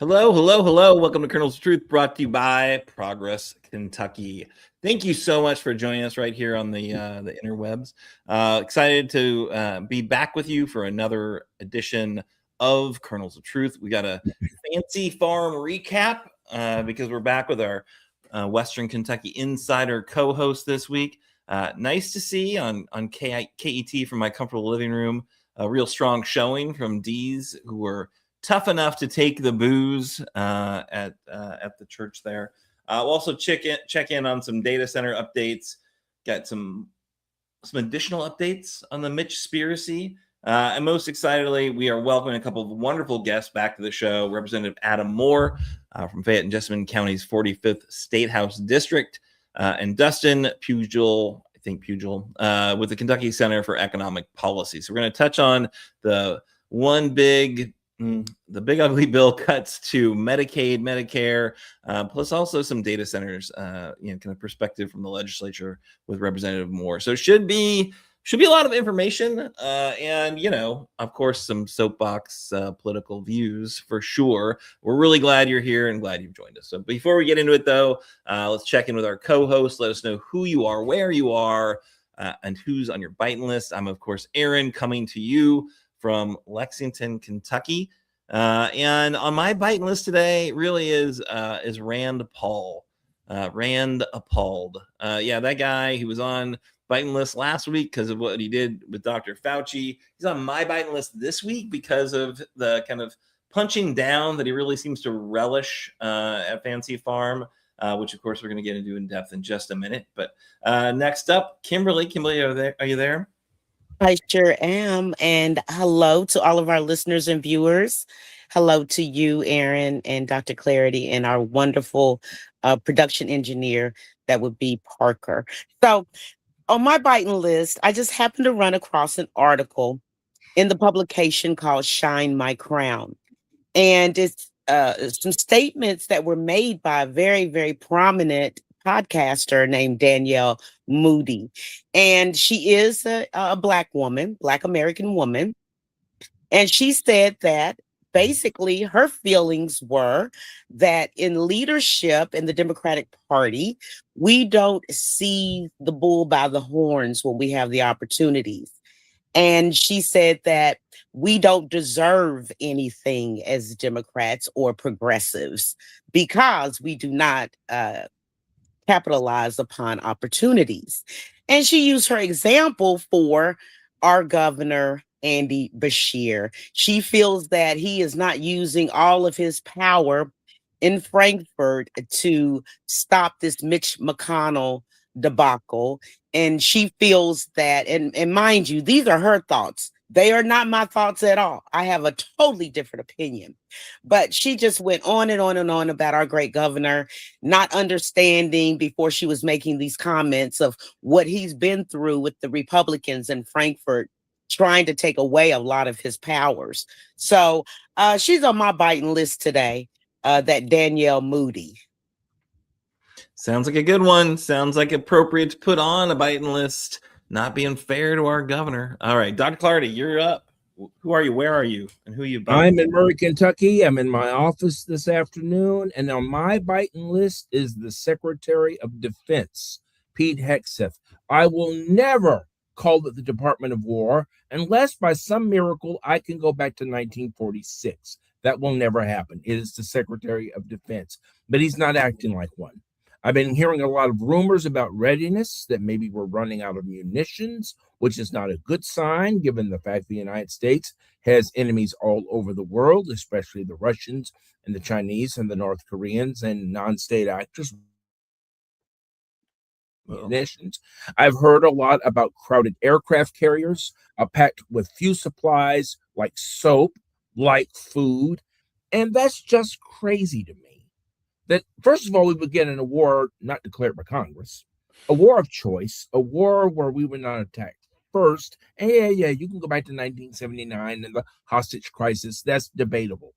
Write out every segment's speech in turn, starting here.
Hello, hello, hello. Welcome to Kernels of Truth, brought to you by Progress Kentucky. Thank you so much for joining us right here on the interwebs. Excited to be back with you for another edition of Kernels of Truth. We got a fancy farm recap because we're back with our Western Kentucky Insider co-host this week. Nice to see on KET from my comfortable living room. A real strong showing from D's, who were tough enough to take the booze at the church there. We'll also check in on some data center updates. Got some additional updates on the Mitch-spiracy. And most excitedly, we are welcoming a couple of wonderful guests back to the show. Representative Adam Moore from Fayette and Jessamine County's 45th State House District, and Dustin Pugel, with the Kentucky Center for Economic Policy. So we're going to touch on the big ugly bill cuts to Medicaid, Medicare, plus also some data centers, kind of perspective from the legislature with Representative Moore. So it should be a lot of information, and of course, some soapbox political views for sure. We're really glad you're here and glad you've joined us. So before we get into it, though, let's check in with our co-host. Let us know who you are, where you are, and who's on your BITIN list. I'm, of course, Aaron, coming to you from Lexington, Kentucky. And on my BITIN list today really is Rand Paul. Rand appalled. That guy, he was on BITIN list last week because of what he did with Dr. Fauci. He's on my BITIN list this week because of the kind of punching down that he really seems to relish at Fancy Farm, which of course we're going to get into in depth in just a minute. But next up, Kimberly. Kimberly, are you there? I sure am. And hello to all of our listeners and viewers. Hello to you, Aaron, and Dr. Clardy, and our wonderful production engineer, that would be Parker. So on my BITIN list, I just happened to run across an article in the publication called Shine My Crown. And it's some statements that were made by a very, very prominent podcaster named Danielle Moodie. And she is a Black woman, Black American woman. And she said that basically her feelings were that in leadership in the Democratic Party, we don't see the bull by the horns when we have the opportunities. And she said that we don't deserve anything as Democrats or progressives because we do not capitalize upon opportunities. And she used her example for our governor, Andy Beshear. She feels that he is not using all of his power in Frankfurt to stop this Mitch McConnell debacle. And she feels that, and mind you, these are her thoughts. They are not my thoughts at all. I have a totally different opinion. But she just went on and on and on about our great governor, not understanding before she was making these comments of what he's been through with the Republicans in Frankfurt, trying to take away a lot of his powers. So she's on my BITIN list today, that Danielle Moodie. Sounds like a good one. Sounds like appropriate to put on a BITIN list. Not being fair to our governor. All right, Dr. Clardy, you're up. Who are you? Where are you? And who are you? I'm in Murray, Kentucky. I'm in my office this afternoon. And on my BITIN list is the Secretary of Defense, Pete Hegseth. I will never call it the Department of War unless by some miracle I can go back to 1946. That will never happen. It is the Secretary of Defense. But he's not acting like one. I've been hearing a lot of rumors about readiness, that maybe we're running out of munitions, which is not a good sign, given the fact the United States has enemies all over the world, especially the Russians and the Chinese and the North Koreans and non-state actors. Munitions. I've heard a lot about crowded aircraft carriers packed with few supplies like soap, like food, and that's just crazy to me. That, first of all, we would get in a war not declared by Congress, a war of choice, a war where we were not attacked first. And yeah, you can go back to 1979 and the hostage crisis. That's debatable.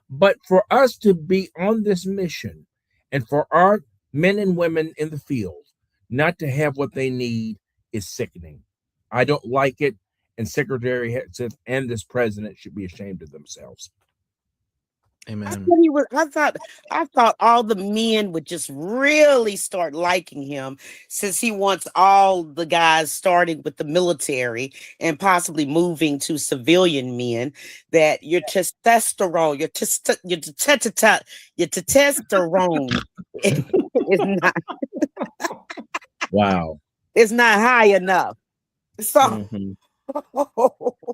But for us to be on this mission and for our men and women in the field not to have what they need is sickening. I don't like it. And Secretary Hegseth and this president should be ashamed of themselves. Amen. I thought all the men would just really start liking him, since he wants all the guys starting with the military and possibly moving to civilian men. That your testosterone, your testosterone is not Wow. is not high enough. So Mhm.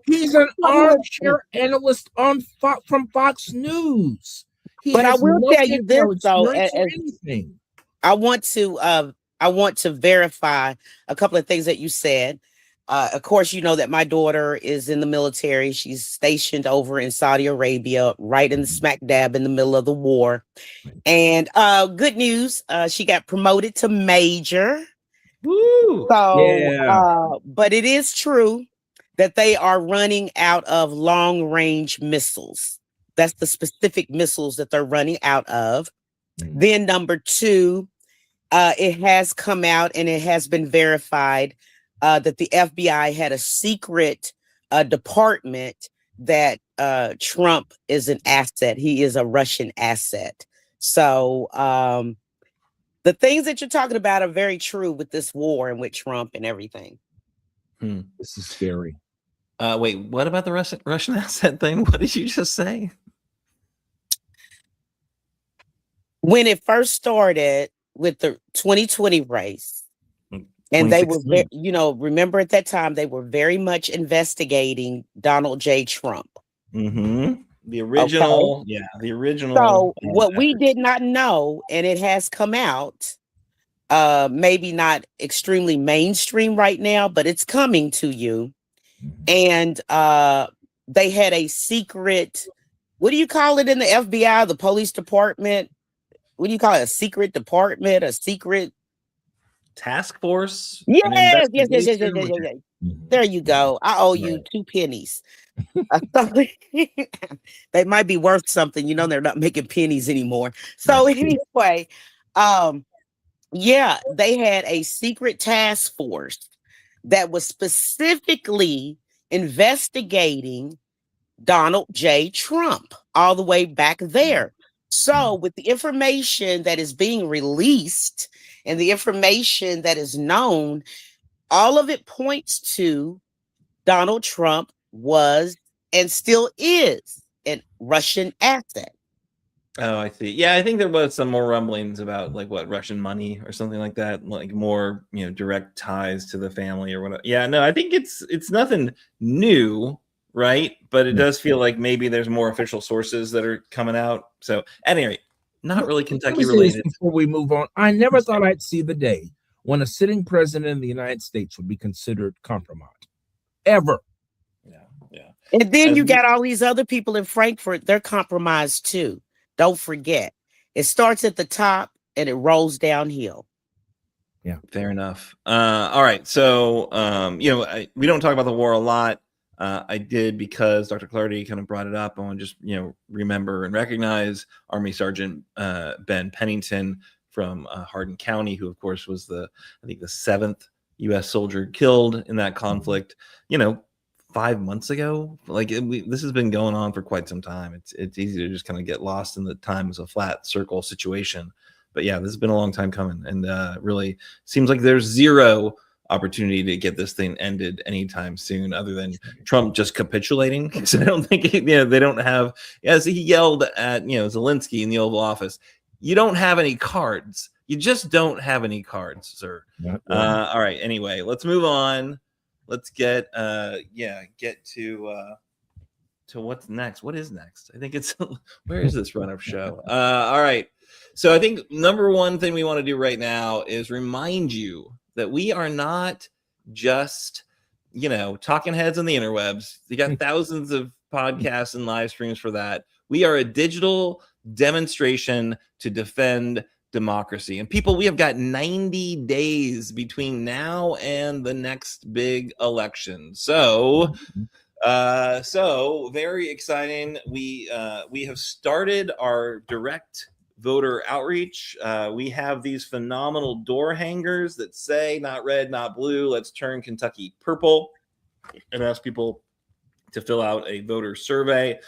He's an armchair analyst on from Fox News. He But I has will no tell you this though, experience or anything. I want to verify a couple of things that you said. Of course, you know that my daughter is in the military. She's stationed over in Saudi Arabia, right in the smack dab in the middle of the war. And good news, she got promoted to major. Woo! So, Yeah. but it is true that they are running out of long range missiles. That's the specific missiles that they're running out of. Then number two, it has come out and it has been verified that the FBI had a secret department that Trump is an asset. He is a Russian asset. So the things that you're talking about are very true with this war and with Trump and everything. This is scary. Wait, what about the Russian asset thing? What did you just say? When it first started with the 2020 race, and they were, remember at that time, they were very much investigating Donald J. Trump. Mm-hmm. The original, okay. The original. So what we did not know, and it has come out, maybe not extremely mainstream right now, but it's coming to you. And they had a secret, what do you call it in the FBI, the police department? What do you call it? A secret department, a secret task force? Yes. There you go. I owe you 2 pennies. They might be worth something. You know, they're not making pennies anymore. So anyway, they had a secret task force that was specifically investigating Donald J. Trump all the way back there. So with the information that is being released and the information that is known, all of it points to Donald Trump was and still is a Russian asset. Oh, I see. Yeah, I think there was some more rumblings about like what Russian money or something like that, like more, direct ties to the family or whatever. Yeah, no, I think it's nothing new, right? But it does feel like maybe there's more official sources that are coming out. So, anyway, not really Kentucky related. Before we move on, I never thought I'd see the day when a sitting president of the United States would be considered compromised. Ever. Yeah. And then you got all these other people in Frankfurt, they're compromised too. Don't forget. It starts at the top and it rolls downhill. Yeah. Fair enough. All right. So, we don't talk about the war a lot. I did because Dr. Clardy kind of brought it up. I want to just, remember and recognize Army Sergeant Ben Pennington from Hardin County, who, of course, was the 7th U.S. soldier killed in that conflict, 5 months ago. Like this has been going on for quite some time. It's easy to just kind of get lost in the time as a flat circle situation. But yeah, this has been a long time coming, and really seems like there's zero opportunity to get this thing ended anytime soon, other than Trump just capitulating. Because I don't think they don't have, as he yelled at Zelensky in the Oval Office, you don't have any cards. You just don't have any cards, sir. All right. Anyway, let's move on. Let's get to what's next. What is next? I think it's where is this run of show? All right. So I think number one thing we want to do right now is remind you that we are not just, talking heads on the interwebs. You got thousands of podcasts and live streams for that. We are a digital demonstration to defend democracy. And people, we have got 90 days between now and the next big election. So very exciting. We have started our direct voter outreach. We have these phenomenal door hangers that say not red, not blue. Let's turn Kentucky purple, and ask people to fill out a voter survey.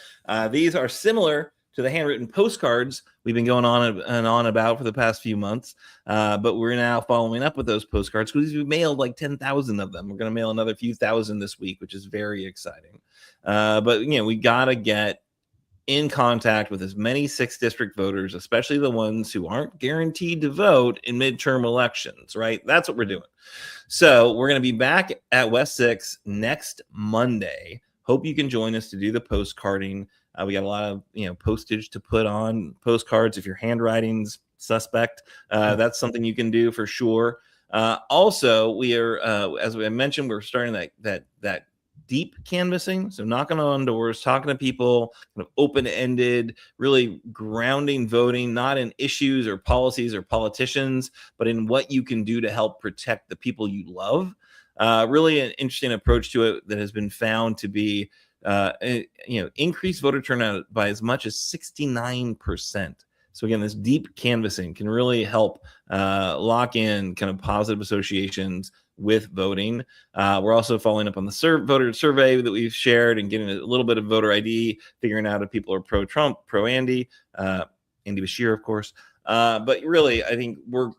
These are similar to the handwritten postcards we've been going on and on about for the past few months. But we're now following up with those postcards because we mailed like 10,000 of them. We're going to mail another few thousand this week, which is very exciting. But, we got to get in contact with as many 6th district voters, especially the ones who aren't guaranteed to vote in midterm elections, right? That's what we're doing. So we're going to be back at West 6 next Monday. Hope you can join us to do the postcarding. We got a lot of postage to put on postcards. If your handwriting's suspect, that's something you can do for sure. Also, we are, as I mentioned, we're starting that deep canvassing, so knocking on doors, talking to people, kind of open-ended, really grounding voting, not in issues or policies or politicians, but in what you can do to help protect the people you love. Really an interesting approach to it that has been found to be increased voter turnout by as much as 69%. So again, this deep canvassing can really help lock in kind of positive associations with voting. We're also following up on the voter survey that we've shared and getting a little bit of voter ID, figuring out if people are pro-Trump, pro-Andy, Andy Beshear, of course. But really, I think we're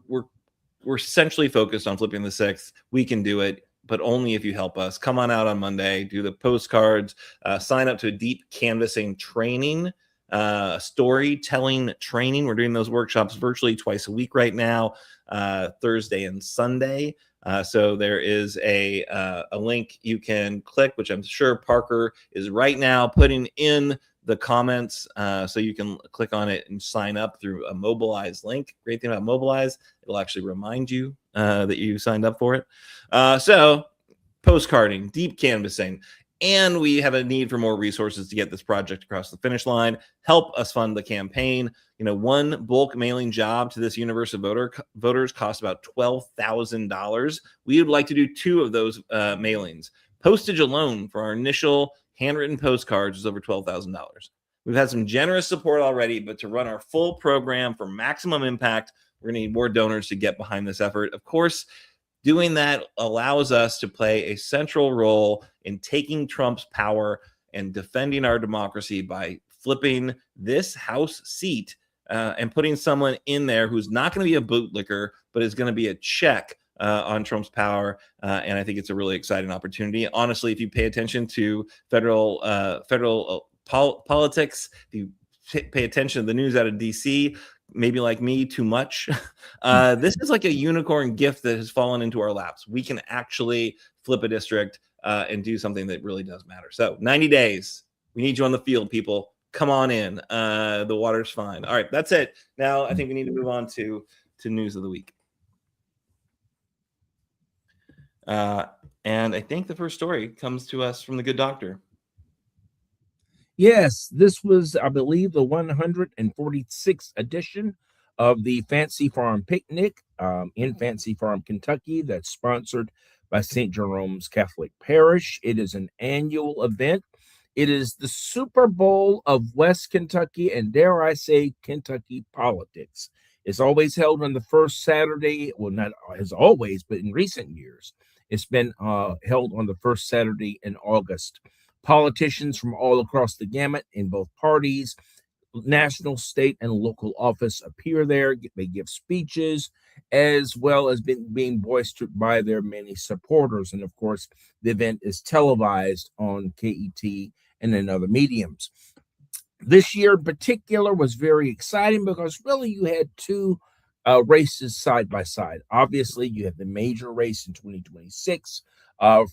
essentially focused on flipping the 6th. We can do it, but only if you help us. Come on out on Monday, do the postcards, sign up to a deep canvassing training, storytelling training. We're doing those workshops virtually twice a week right now, Thursday and Sunday. So there is a link you can click, which I'm sure Parker is right now putting in the comments. So you can click on it and sign up through a Mobilize link. Great thing about Mobilize, it'll actually remind you that you signed up for it. So postcarding, deep canvassing, and we have a need for more resources to get this project across the finish line. Help us fund the campaign. One bulk mailing job to this universe of voters costs about $12,000. We would like to do 2 of those mailings. Postage alone for our initial handwritten postcards is over $12,000. We've had some generous support already, but to run our full program for maximum impact, we're going to need more donors to get behind this effort. Of course, doing that allows us to play a central role in taking Trump's power and defending our democracy by flipping this House seat and putting someone in there who's not going to be a bootlicker, but is going to be a check on Trump's power. And I think it's a really exciting opportunity. Honestly, if you pay attention to federal politics, if you pay attention to the news out of DC, maybe like me, too much. This is like a unicorn gift that has fallen into our laps. We can actually flip a district and do something that really does matter. So 90 days. We need you on the field, people. Come on in. The water's fine. All right, that's it. Now I think we need to move on to news of the week. And I think the first story comes to us from the good doctor. Yes, this was, I believe, the 146th edition of the Fancy Farm Picnic in Fancy Farm, Kentucky, that's sponsored by St. Jerome's Catholic Parish. It is an annual event. It is the Super Bowl of West Kentucky and, dare I say, Kentucky politics. It's always held on the first Saturday, well, not as always, but in recent years, it's been held on the first Saturday in August. Politicians from all across the gamut in both parties, national, state, and local office appear there. They give speeches, as well as being boistered by their many supporters. And of course, the event is televised on KET and in other mediums. This year in particular was very exciting because really you had 2 races side by side. Obviously, you have the major race in 2026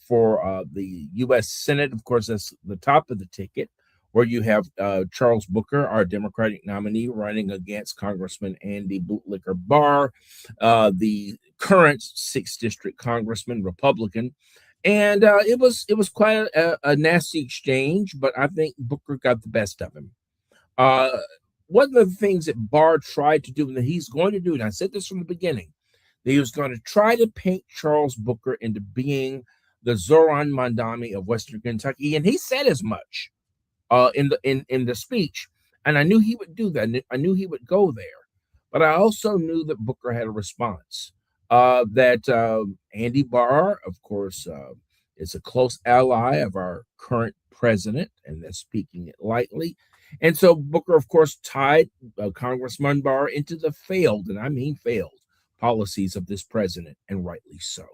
for the U.S. Senate. Of course, that's the top of the ticket, where you have Charles Booker, our Democratic nominee, running against Congressman Andy Bootlicker Barr, the current 6th District Congressman, Republican. And it was quite a nasty exchange, but I think Booker got the best of him. One of the things that Barr tried to do, and that he's going to do, and I said this from the beginning, that he was going to try to paint Charles Booker into being the Zoran Mandami of Western Kentucky, and he said as much in the speech. And I knew he would do that. I knew he would go there, but I also knew that Booker had a response. That Andy Barr, of course, is a close ally of our current president, and that's speaking it lightly. And so Booker, of course, tied Congressman Barr into the failed, and I mean failed, policies of this president, and rightly so.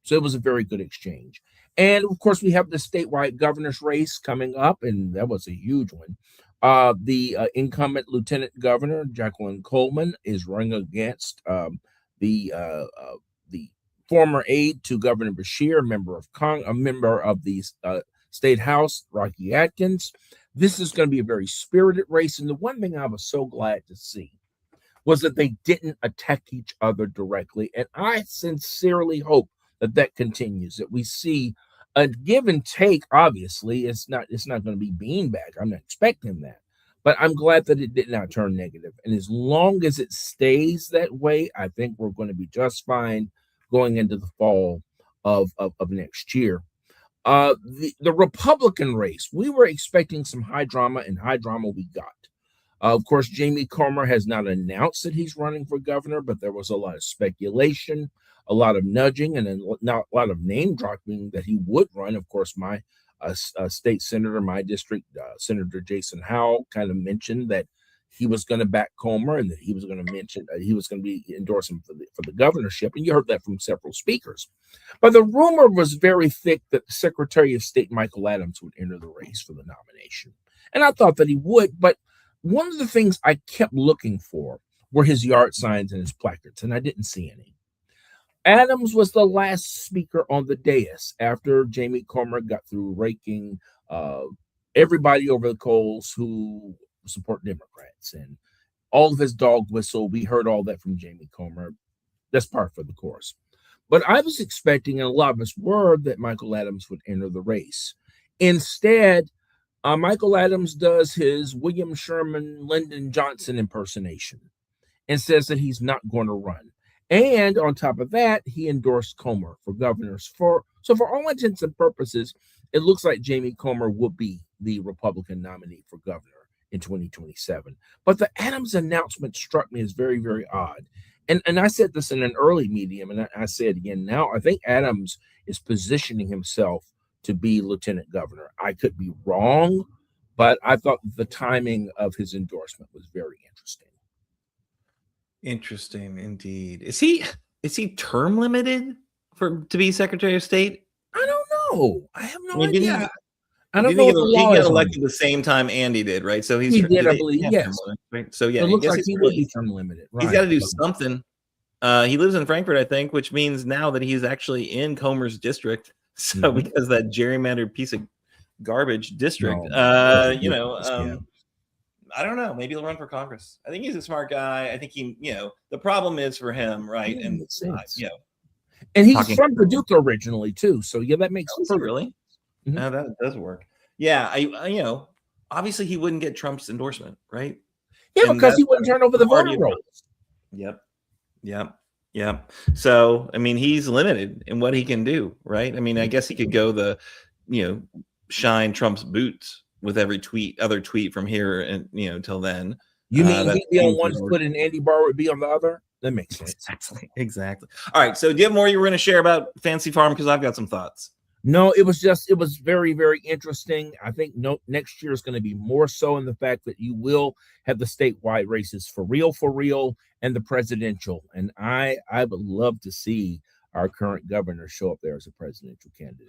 So it was a very good exchange. And of course, we have the statewide governor's race coming up, and that was a huge one. The incumbent lieutenant governor, Jacqueline Coleman, is running against the former aide to Governor Beshear, a member of the State House, Rocky Atkins. This is going to be a very spirited race. And the one thing I was so glad to see was that they didn't attack each other directly. And I sincerely hope that that continues, that we see a give and take. Obviously, it's not going to be beanbag. I'm not expecting that. But I'm glad that it did not turn negative. And as long as it stays that way, I think we're going to be just fine going into the fall of next year. The Republican race, we were expecting some high drama, and high drama we got. Of course, Jamie Comer has not announced that he's running for governor, but there was a lot of speculation, a lot of nudging, and a lot of name dropping that he would run. Of course, my state senator, my district, Senator Jason Howell, kind of mentioned that he was going to back Comer and that he was going to mention he was going to be endorsing for the governorship. And you heard that from several speakers. But the rumor was very thick that the Secretary of State, Michael Adams, would enter the race for the nomination. And I thought that he would. But one of the things I kept looking for were his yard signs and his placards, and I didn't see any. Adams was the last speaker on the dais after Jamie Comer got through raking everybody over the coals who support Democrats and all of his dog whistle. We heard all that from Jamie Comer. That's par for the course. But I was expecting, and a lot of us were, that Michael Adams would enter the race. Instead, Michael Adams does his William Sherman, Lyndon Johnson impersonation and says that he's not going to run. And on top of that, he endorsed Comer for governor. So for all intents and purposes, it looks like Jamie Comer will be the Republican nominee for governor in 2027. But the Adams announcement struck me as very, very odd. And I said this in an early medium, and I say it again now. I think Adams is positioning himself to be lieutenant governor. I could be wrong, but I thought the timing of his endorsement was very interesting. Interesting indeed. Is he term limited to be Secretary of State? I don't know. I have no idea. I don't know. He got elected the same time Andy did, right? So he did, I believe. Yes. Right? So yeah, it looks like he will be term limited. Right. He's got to do something. He lives in Frankfort, I think, which means now that he's actually in Comer's district. So because that gerrymandered piece of garbage district, I don't know. Maybe he'll run for Congress. I think he's a smart guy. I think the problem is for him, right? Yeah, and he's from Paducah originally too. So yeah, that makes sense. Really? Mm-hmm. No, that does work. Yeah, I obviously he wouldn't get Trump's endorsement, right? Yeah, and because he wouldn't turn over the voting rolls. Yep. So I mean, he's limited in what he can do, right? I mean, I guess he could go shine Trump's boots with every other tweet from here and till then. You mean he'd be on one foot and Andy Barr would be on the other? That makes sense. Exactly. All right. So do you have more you were going to share about Fancy Farm? Because I've got some thoughts. No, it was very, very interesting. I think next year is going to be more so in the fact that you will have the statewide races for real, and the presidential. And I would love to see our current governor show up there as a presidential candidate.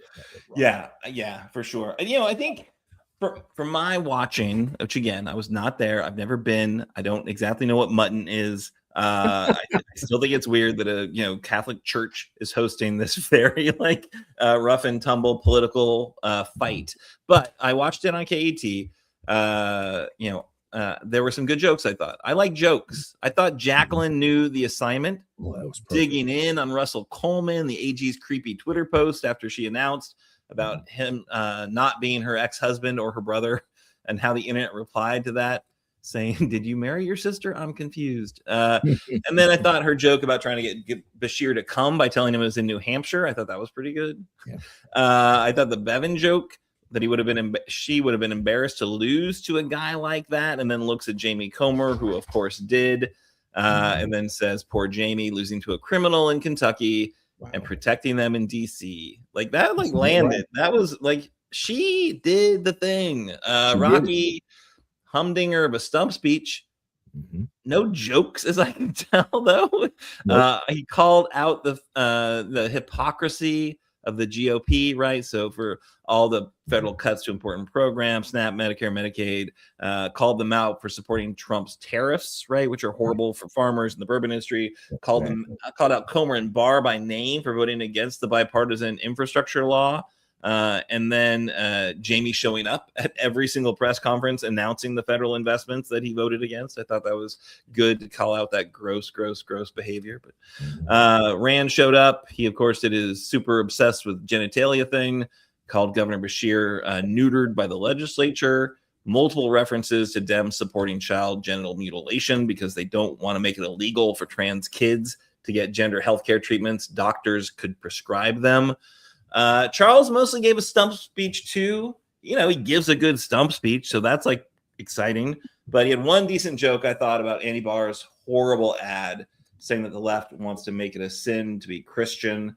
Yeah, for sure. And, I think for my watching, which again, I was not there. I've never been. I don't exactly know what mutton is. I still think it's weird that a Catholic church is hosting this very rough and tumble political fight. But I watched it on KET. There were some good jokes. I thought I like jokes. I thought Jacqueline knew the assignment, digging in on Russell Coleman, the AG's creepy Twitter post after she announced about him not being her ex-husband or her brother, and how the internet replied to that, saying, "Did you marry your sister? I'm confused." And then I thought her joke about trying to get Beshear to come by telling him it was in New Hampshire, I thought that was pretty good. Yeah. I thought the Bevan joke that she would have been embarrassed to lose to a guy like that, and then looks at Jamie Comer, who of course did, and then says, "Poor Jamie losing to a criminal in Kentucky and protecting them in DC." Like that, landed. That was she did the thing. Rocky. humdinger of a stump speech. Mhm. No jokes, as I can tell, though. Nope. He called out the hypocrisy of the GOP, right? So for all the federal cuts to important programs, SNAP, Medicare, Medicaid, called them out for supporting Trump's tariffs, right, which are horrible for farmers in the bourbon industry. Called out Comer and Barr by name for voting against the bipartisan infrastructure law. And then Jamie showing up at every single press conference announcing the federal investments that he voted against. I thought that was good to call out that gross behavior. But Rand showed up. He, of course, did his super obsessed with genitalia thing, called Governor Beshear neutered by the legislature. Multiple references to Dems supporting child genital mutilation because they don't want to make it illegal for trans kids to get gender health care treatments. Doctors could prescribe them. Charles mostly gave a stump speech too. You know, he gives a good stump speech, so that's like exciting. But he had one decent joke, I thought, about Andy Barr's horrible ad saying that the left wants to make it a sin to be Christian.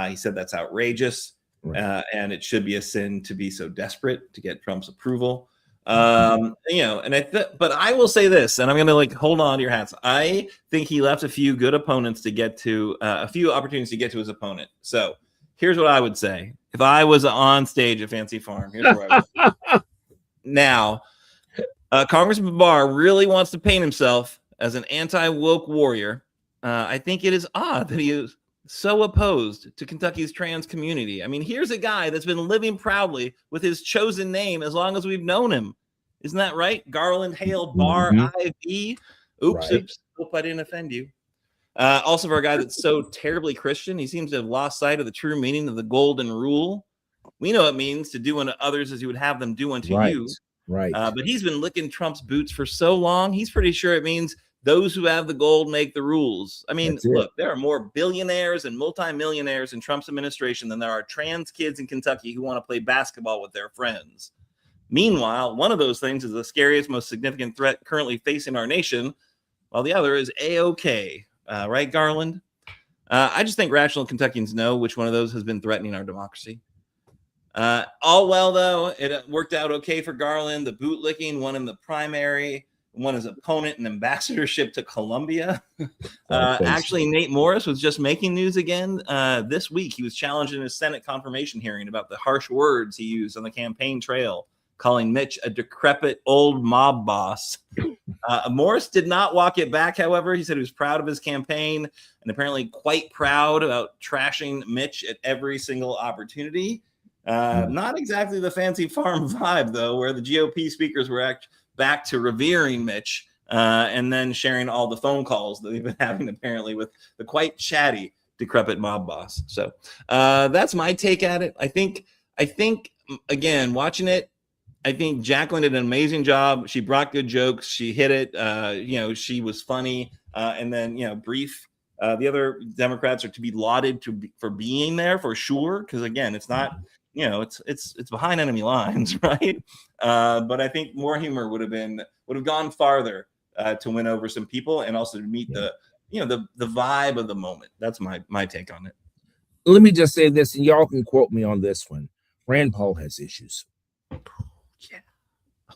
He said that's outrageous, and it should be a sin to be so desperate to get Trump's approval. You know, and but I will say this, and I'm gonna like hold on to your hats. I think he left a few good opponents to get to, a few opportunities to get to his opponent. So here's what I would say. If I was on stage at Fancy Farm, here's where I would. Now, Congressman Barr really wants to paint himself as an anti-woke warrior. I think it is odd that he is so opposed to Kentucky's trans community. I mean, here's a guy that's been living proudly with his chosen name as long as we've known him. Isn't that right? Garland Hale Barr IV. Oops, hope I didn't offend you. Also, for a guy that's so terribly Christian, he seems to have lost sight of the true meaning of the golden rule. We know it means to do unto others as you would have them do unto you. Right. But he's been licking Trump's boots for so long, he's pretty sure it means those who have the gold make the rules. I mean, look, there are more billionaires and multimillionaires in Trump's administration than there are trans kids in Kentucky who want to play basketball with their friends. Meanwhile, one of those things is the scariest, most significant threat currently facing our nation, while the other is A-OK. Right, Garland? I just think rational Kentuckians know which one of those has been threatening our democracy. All well, though, it worked out okay for Garland. The bootlicking won him the primary, won his opponent an ambassadorship to Colombia. Actually, Nate Morris was just making news again this week. He was challenged in his Senate confirmation hearing about the harsh words he used on the campaign trail, calling Mitch a decrepit old mob boss. Morris did not walk it back, however. He said he was proud of his campaign and apparently quite proud about trashing Mitch at every single opportunity. Not exactly the Fancy Farm vibe, though, where the GOP speakers were back to revering Mitch and then sharing all the phone calls that they've been having apparently with the quite chatty, decrepit mob boss. So that's my take at it. I think, again, watching it, I think Jacqueline did an amazing job. She brought good jokes. She hit it. You know, she was funny. And then, you know, brief. The other Democrats are to be lauded for being there for sure. Because again, it's not, you know, it's behind enemy lines, right? But I think more humor would have gone farther to win over some people and also to meet the vibe of the moment. That's my take on it. Let me just say this, and y'all can quote me on this one. Rand Paul has issues. Yeah.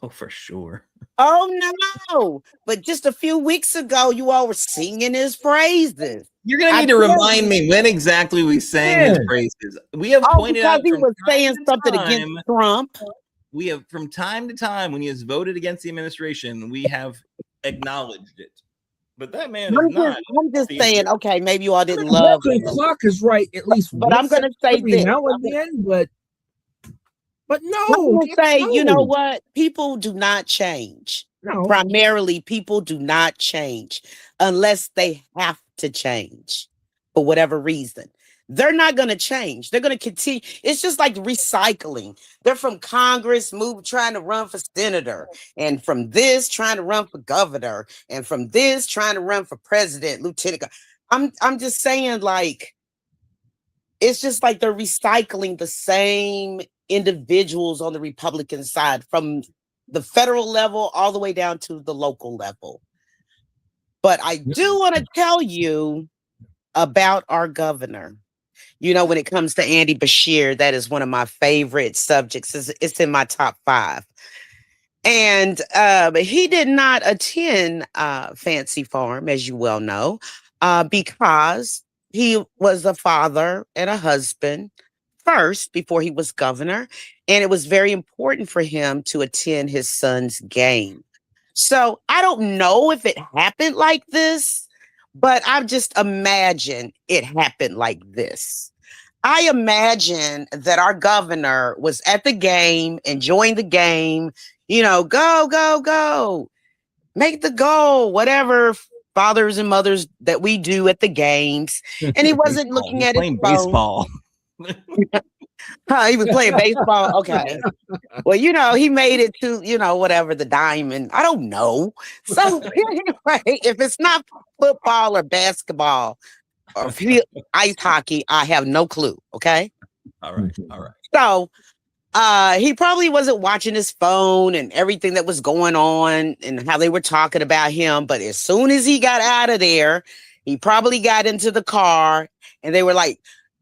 Oh, for sure. Oh, no. But just a few weeks ago, you all were singing his praises. You're going to need to remind me when exactly we sang his praises. We have pointed out he was saying something against Trump. We have, from time to time, when he has voted against the administration, we have acknowledged it. But that man is not. I'm just saying, okay, maybe you all didn't love him. Clock is right at least. But I'm going to say this. Now and then, but no. I'm going to say, you know what? People do not change. No. Primarily, people do not change unless they have to change for whatever reason. They're not going to change. They're going to continue. It's just like recycling. They're from Congress, trying to run for senator, and from this trying to run for governor, and from this trying to run for president, lieutenant. I'm just saying, like, it's just like they're recycling the same individuals on the Republican side from the federal level all the way down to the local level. But I do want to tell you about our governor. You know, when it comes to Andy Beshear, that is one of my favorite subjects. It's in my top 5. And he did not attend Fancy Farm, as you well know, because he was a father and a husband first before he was governor. And it was very important for him to attend his son's game. So I don't know if it happened like this, but I just imagine it happened like this. I imagine that our governor was at the game, enjoying the game, go, go, go, make the goal, whatever fathers and mothers that we do at the games. And he wasn't looking at his phone. Baseball. He was playing baseball. Okay. Well, he made it to, whatever, the diamond. I don't know. So anyway, if it's not football or basketball or ice hockey, I have no clue. Okay. All right. So he probably wasn't watching his phone and everything that was going on and how they were talking about him. But as soon as he got out of there, he probably got into the car and they were like,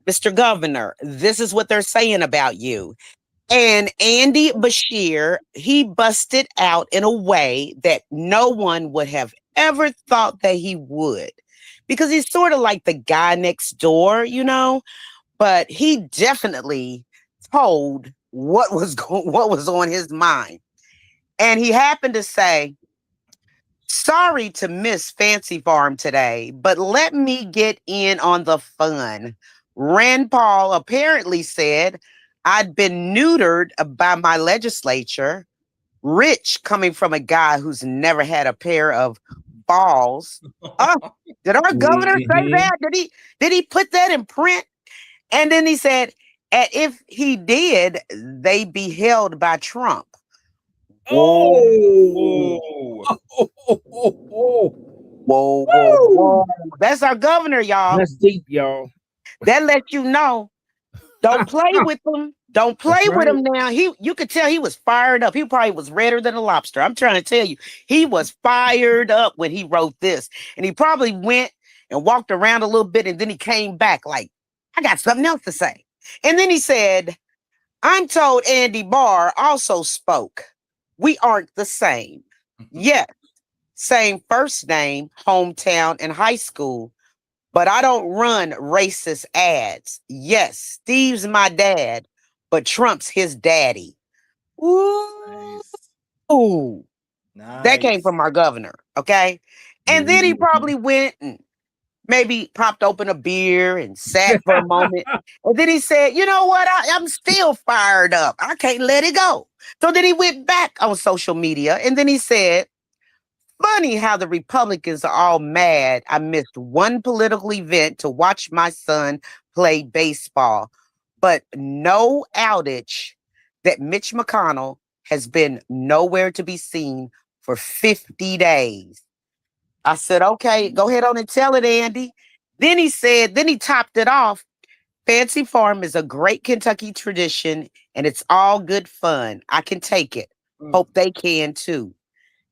Mr. Governor, this is what they're saying about you. And Andy Beshear, he busted out in a way that no one would have ever thought that he would, because he's sort of like the guy next door, but he definitely told what was on his mind. And he happened to say, sorry to miss Fancy Farm today, but let me get in on the fun. Rand Paul apparently said, I'd been neutered by my legislature. Rich, coming from a guy who's never had a pair of balls. Did our governor say that? Did he put that in print? And then he said, and if he did, they'd be held by Trump. Whoa. That's our governor, y'all. That's deep, y'all. That lets you know. Don't play with him. Don't play with him now. You could tell he was fired up. He probably was redder than a lobster. I'm trying to tell you, he was fired up when he wrote this. And he probably went and walked around a little bit, and then he came back like, I got something else to say. And then he said, I'm told Andy Barr also spoke. We aren't the same. Yes, same first name, hometown, and high school. But I don't run racist ads. Yes, Steve's my dad, but Trump's his daddy. Ooh. Nice. That came from our governor, okay? And then he probably went and maybe popped open a beer and sat for a moment. And then he said, you know what? I'm still fired up. I can't let it go. So then he went back on social media and then he said, funny how the Republicans are all mad I missed one political event to watch my son play baseball, but no outage that Mitch McConnell has been nowhere to be seen for 50 days. I said, okay, go ahead on and tell it, Andy. Then he topped it off. Fancy Farm is a great Kentucky tradition and it's all good fun. I can take it. Hope they can too.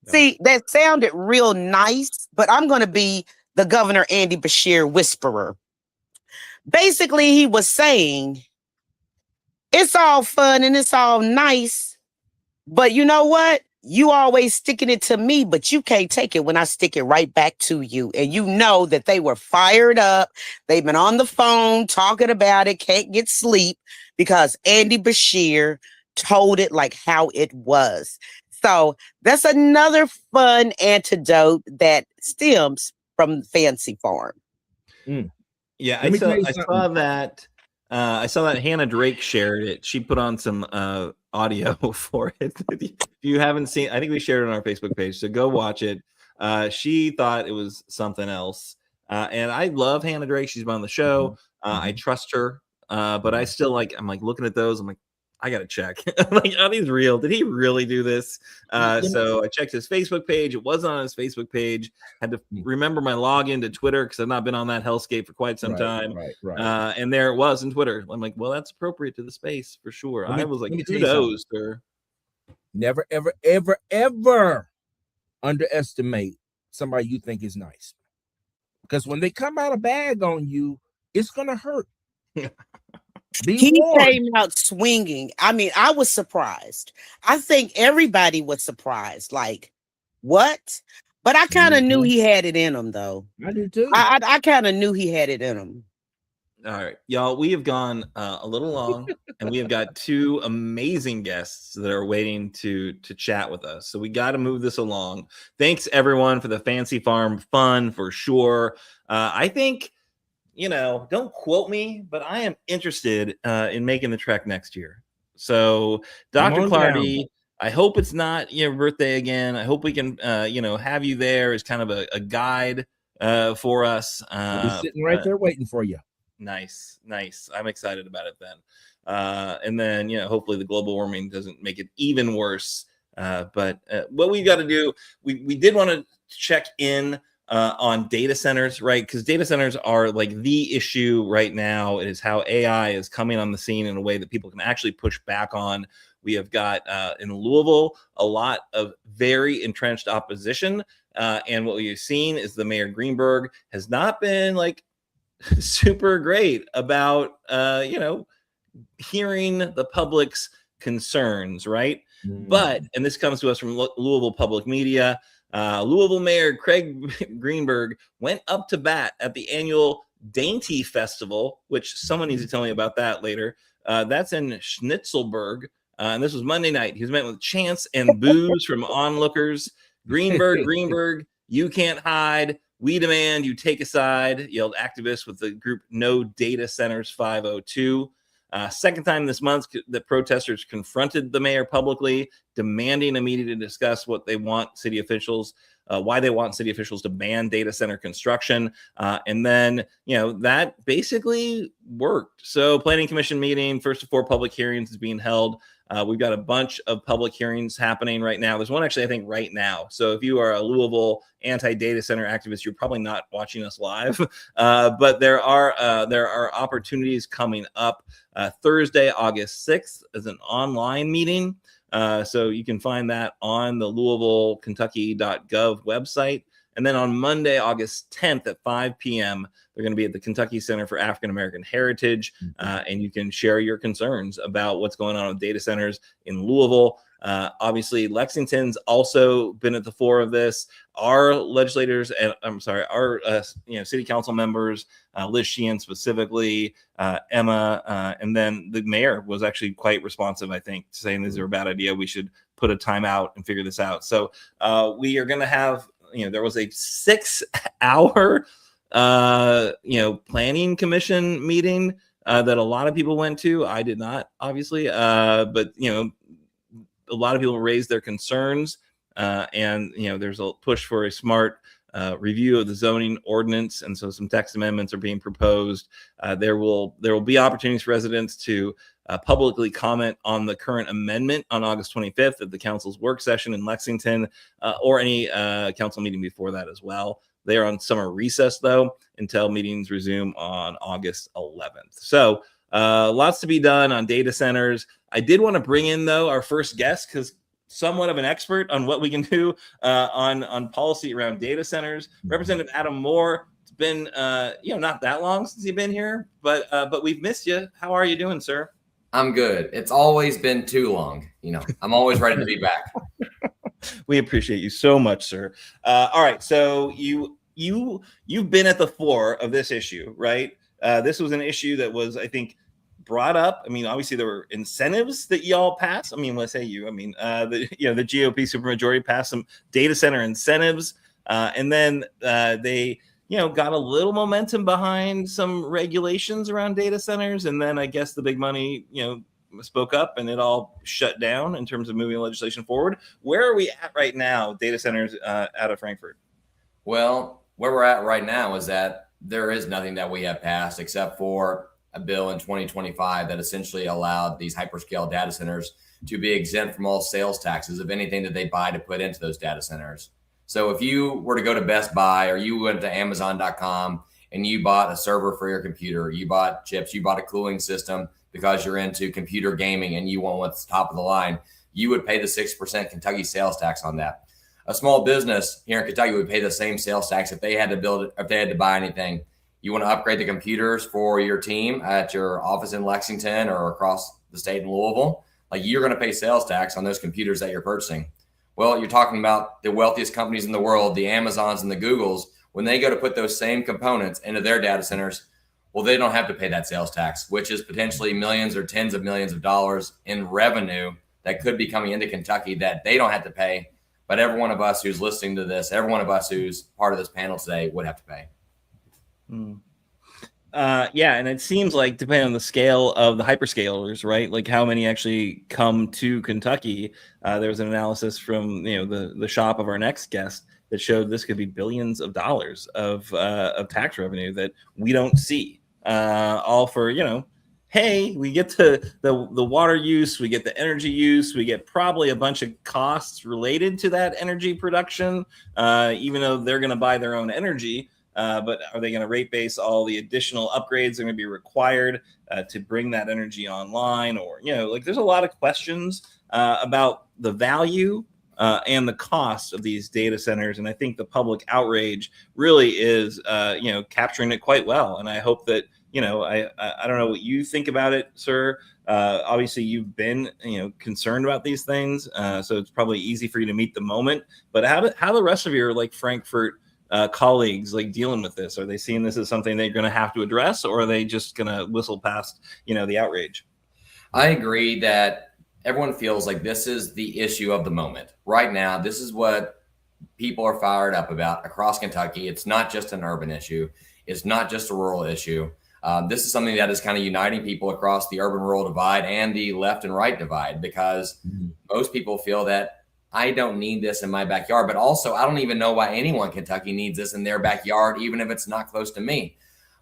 See, that sounded real nice, but I'm going to be the Governor Andy Beshear whisperer. Basically, he was saying, it's all fun and it's all nice, but you know what? You always sticking it to me, but you can't take it when I stick it right back to you. And you know that they were fired up. They've been on the phone talking about it, can't get sleep because Andy Beshear told it like how it was. So that's another fun antidote that stems from Fancy Farm. Yeah, I saw that. I saw that Hannah Drake shared it. She put on some audio for it. If you haven't seen, I think we shared it on our Facebook page. So go watch it. She thought it was something else. And I love Hannah Drake. She's been on the show. I trust her. But I still I'm looking at those. I'm like, I gotta check. Like, are these real? Did he really do this? So I checked his Facebook page. It wasn't on his Facebook page. Had to remember my login to Twitter because I've not been on that hellscape for quite some time. Right. And there it was in Twitter. I'm like, well, that's appropriate to the space for sure. I was like, kudos, sir. Never, ever, ever, ever underestimate somebody you think is nice, because when they come out a bag on you, it's gonna hurt. Be He warned. came out swinging. I mean, I was surprised. I think everybody was surprised. Like, what? But I kind of knew he had it in him, though. I do too. I kind of knew he had it in him. All right, y'all, we have gone a little long, and we have got two amazing guests that are waiting to chat with us. So we got to move this along. Thanks everyone for the Fancy Farm fun for sure. I think, don't quote me, but I am interested in making the trek next year. So Dr. Clardy, I hope it's not your birthday again. I hope we can, have you there as kind of a guide for us. I'll be sitting right there waiting for you. Nice. I'm excited about it then. And then, hopefully the global warming doesn't make it even worse. But what we got to do, we did want to check in on data centers, right? Because data centers are like the issue right now. It is how AI is coming on the scene in a way that people can actually push back on. We have got in Louisville a lot of very entrenched opposition. And what we've seen is the Mayor Greenberg has not been like super great about hearing the public's concerns, right? But, and this comes to us from Louisville Public Media, Louisville Mayor Craig Greenberg went up to bat at the annual Dainty Festival, which someone needs to tell me about that later. That's in Schnitzelburg, and this was Monday night. He was met with chants and boos from onlookers. Greenberg, you can't hide. We demand you take a side, yelled activists with the group No Data Centers 502. Second time this month that protesters confronted the mayor publicly, demanding a meeting to discuss what they want city officials, why they want city officials to ban data center construction. And then, that basically worked. So planning commission meeting, first of 4 public hearings is being held. We've got a bunch of public hearings happening right now. There's one actually, I think, right now. So if you are a Louisville anti-data center activist, you're probably not watching us live. But there are opportunities coming up. Thursday, August 6th is an online meeting. So you can find that on the LouisvilleKentucky.gov website. And then on Monday, August 10th at 5 p.m., they're going to be at the Kentucky Center for African American Heritage. And you can share your concerns about what's going on with data centers in Louisville. Obviously, Lexington's also been at the fore of this. Our legislators, and our city council members, Liz Sheehan specifically, Emma, and then the mayor was actually quite responsive, I think, saying this is a bad idea. We should put a time out and figure this out. So we are going to have, there was a 6-hour, planning commission meeting that a lot of people went to. I did not, obviously, but, a lot of people raised their concerns, and there's a push for a smart review of the zoning ordinance, and so some text amendments are being proposed. There will be opportunities for residents to publicly comment on the current amendment on August 25th at the council's work session in Lexington, or any council meeting before that as well. They are on summer recess, though, until meetings resume on August 11th. So lots to be done on data centers. I did want to bring in, though, our first guest, because somewhat of an expert on what we can do on policy around data centers. Representative Adam Moore. It's been not that long since you've been here, but we've missed you. How are you doing, sir? I'm good. It's always been too long. I'm always ready to be back. We appreciate you so much, sir. All right, so you've been at the fore of this issue, right? This was an issue that was, I think, brought up. I mean, obviously there were incentives that y'all passed. I mean, let's say the GOP supermajority passed some data center incentives, and then they got a little momentum behind some regulations around data centers, and then I guess the big money spoke up and it all shut down in terms of moving legislation forward. Where are we at right now, data centers out of Frankfurt? Well, where we're at right now is that there is nothing that we have passed except for a bill in 2025 that essentially allowed these hyperscale data centers to be exempt from all sales taxes of anything that they buy to put into those data centers. So if you were to go to Best Buy or you went to Amazon.com and you bought a server for your computer, you bought chips, you bought a cooling system because you're into computer gaming and you want what's top of the line, you would pay the 6% Kentucky sales tax on that. A small business here in Kentucky would pay the same sales tax if they had to buy anything you want to upgrade the computers for your team at your office in Lexington or across the state in Louisville, like you're going to pay sales tax on those computers that you're purchasing. Well, you're talking about the wealthiest companies in the world, the Amazons and the Googles, when they go to put those same components into their data centers, well, they don't have to pay that sales tax, which is potentially millions or tens of millions of dollars in revenue that could be coming into Kentucky that they don't have to pay. But every one of us who's listening to this, every one of us who's part of this panel today would have to pay. Yeah, and it seems like depending on the scale of the hyperscalers, right? Like how many actually come to Kentucky. There's an analysis from the shop of our next guest that showed this could be billions of dollars of tax revenue that we don't see. All for hey, we get the water use, we get the energy use, we get probably a bunch of costs related to that energy production, even though they're going to buy their own energy. But are they going to rate base all the additional upgrades that are going to be required to bring that energy online? Or, there's a lot of questions about the value and the cost of these data centers. And I think the public outrage really is, capturing it quite well. And I hope that, I don't know what you think about it, sir. Obviously, you've been, concerned about these things. So it's probably easy for you to meet the moment. But how the rest of your Frankfurt colleagues dealing with this? Are they seeing this as something they're going to have to address, or are they just going to whistle past the outrage? I agree that everyone feels like this is the issue of the moment right now. This is what people are fired up about across Kentucky. It's not just an urban issue. It's not just a rural issue. This is something that is kind of uniting people across the urban rural divide and the left and right divide, because most people feel that I don't need this in my backyard, but also I don't even know why anyone in Kentucky needs this in their backyard, even if it's not close to me.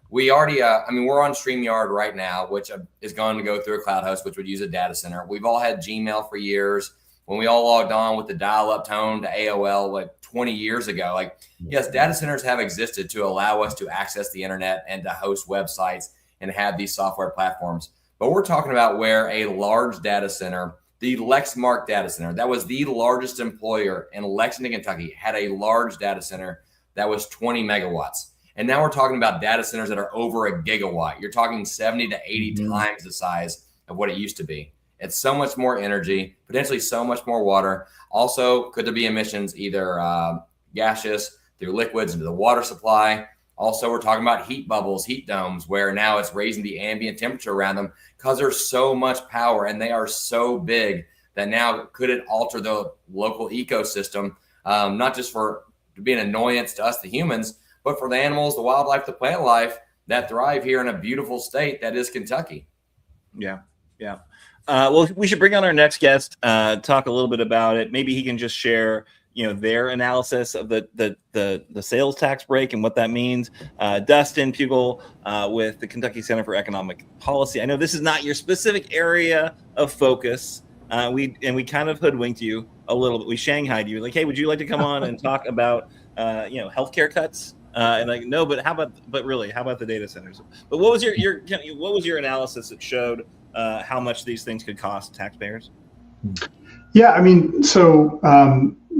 We already, we're on StreamYard right now, which is going to go through a cloud host, which would use a data center. We've all had Gmail for years. When we all logged on with the dial-up tone to AOL 20 years ago, yes, data centers have existed to allow us to access the internet and to host websites and have these software platforms. But we're talking about where a large data center, the Lexmark data center, that was the largest employer in Lexington, Kentucky, had a large data center that was 20 megawatts. And now we're talking about data centers that are over a gigawatt. You're talking 70 to 80 times the size of what it used to be. It's so much more energy, potentially so much more water. Also, could there be emissions, either gaseous through liquids into the water supply? Also, we're talking about heat bubbles, heat domes, where now it's raising the ambient temperature around them because there's so much power and they are so big that now could it alter the local ecosystem, not just to be an annoyance to us, the humans, but for the animals, the wildlife, the plant life that thrive here in a beautiful state that is Kentucky. Yeah. Well, we should bring on our next guest, talk a little bit about it. Maybe he can just share, their analysis of the sales tax break and what that means. Dustin Pugel with the Kentucky Center for Economic Policy. I know this is not your specific area of focus. We kind of hoodwinked you a little bit. We shanghaied you, hey, would you like to come on and talk about healthcare cuts? No, but how about the data centers? But what was your analysis that showed how much these things could cost taxpayers? Yeah,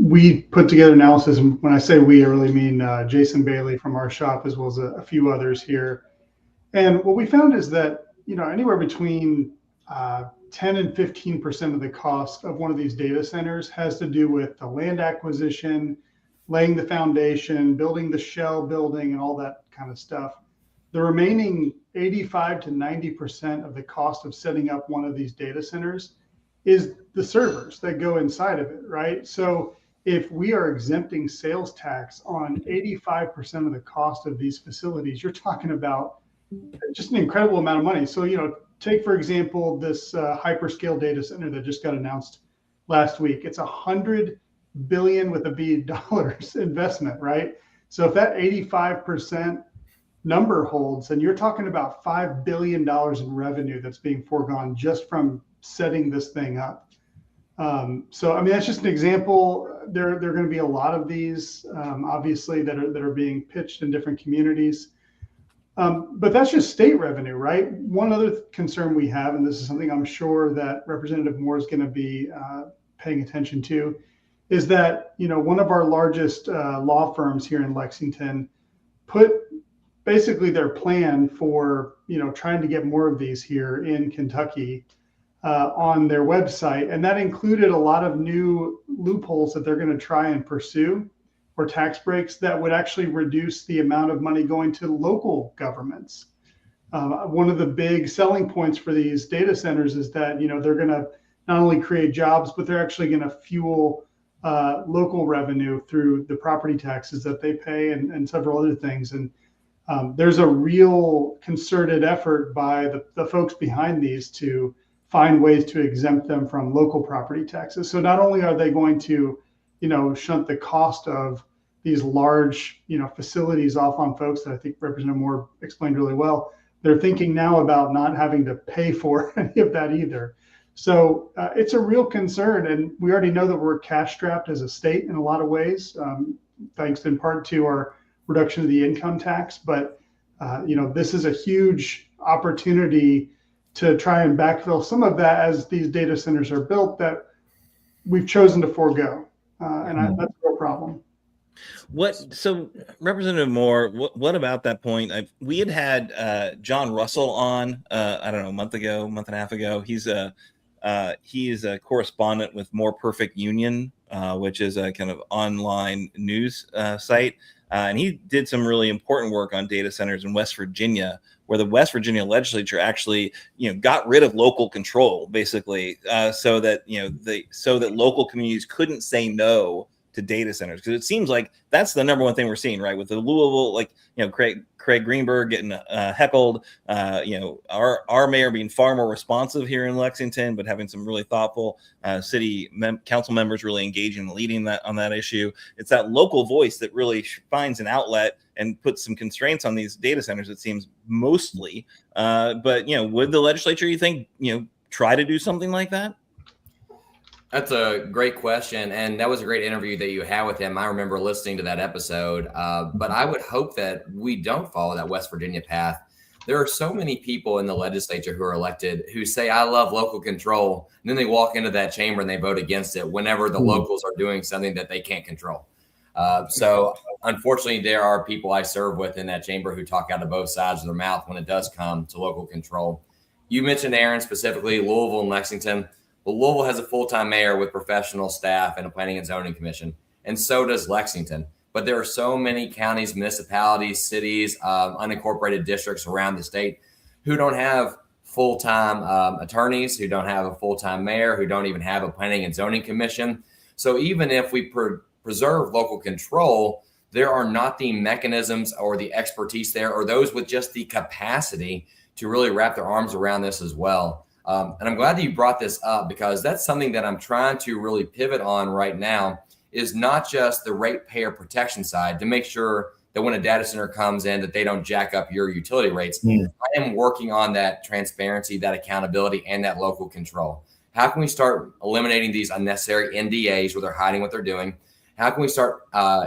we put together analysis, and when I say we, I really mean Jason Bailey from our shop, as well as a few others here. And what we found is that anywhere between 10 and 15% of the cost of one of these data centers has to do with the land acquisition, laying the foundation, building the shell building, and all that kind of stuff. The remaining 85 to 90% of the cost of setting up one of these data centers is the servers that go inside of it, right? So if we are exempting sales tax on 85% of the cost of these facilities, you're talking about just an incredible amount of money. So, take, for example, this hyperscale data center that just got announced last week. It's $100 billion with a B dollars investment, right? So if that 85% number holds, then you're talking about $5 billion in revenue that's being foregone just from setting this thing up. That's just an example. There are going to be a lot of these, obviously, that are being pitched in different communities. But that's just state revenue, right? One other concern we have, and this is something I'm sure that Representative Moore is going to be paying attention to, is that one of our largest law firms here in Lexington put basically their plan for, trying to get more of these here in Kentucky on their website. And that included a lot of new loopholes that they're going to try and pursue, or tax breaks that would actually reduce the amount of money going to local governments. One of the big selling points for these data centers is that, they're going to not only create jobs, but they're actually going to fuel local revenue through the property taxes that they pay and several other things. And there's a real concerted effort by the folks behind these to find ways to exempt them from local property taxes. So not only are they going to, shunt the cost of these large, facilities off on folks that I think Representative Moore explained really well, they're thinking now about not having to pay for any of that either. So it's a real concern. And we already know that we're cash strapped as a state in a lot of ways, thanks in part to our reduction of the income tax. But, this is a huge opportunity to try and backfill some of that as these data centers are built that we've chosen to forego. That's a real problem. So Representative Moore, what about that point? We had John Russell on, I don't know, month and a half ago. He is a correspondent with More Perfect Union, which is a kind of online news site. And he did some really important work on data centers in West Virginia, where the West Virginia legislature actually, got rid of local control, basically, so that local communities couldn't say no to data centers, because it seems like that's the number one thing we're seeing, right? With the Louisville, Craig Greenberg getting heckled, our mayor being far more responsive here in Lexington, but having some really thoughtful city council members really engaging and leading that on that issue. It's that local voice that really finds an outlet and puts some constraints on these data centers, it seems, mostly. But would the legislature, you think, try to do something like that? That's a great question. And that was a great interview that you had with him. I remember listening to that episode. But I would hope that we don't follow that West Virginia path. There are so many people in the legislature who are elected who say, I love local control. And then they walk into that chamber and they vote against it whenever the locals are doing something that they can't control. So unfortunately, there are people I serve with in that chamber who talk out of both sides of their mouth when it does come to local control. You mentioned, Aaron, specifically Louisville and Lexington. Well, Louisville has a full-time mayor with professional staff and a planning and zoning commission, and so does Lexington. But there are so many counties, municipalities, cities, unincorporated districts around the state who don't have full-time attorneys, who don't have a full-time mayor, who don't even have a planning and zoning commission. So even if we preserve local control, there are not the mechanisms or the expertise there, or those with just the capacity to really wrap their arms around this as well. And I'm glad that you brought this up, because that's something that I'm trying to really pivot on right now, is not just the ratepayer protection side to make sure that when a data center comes in that they don't jack up your utility rates. I am working on that transparency, that accountability, and that local control. How can we start eliminating these unnecessary NDAs where they're hiding what they're doing? How can we start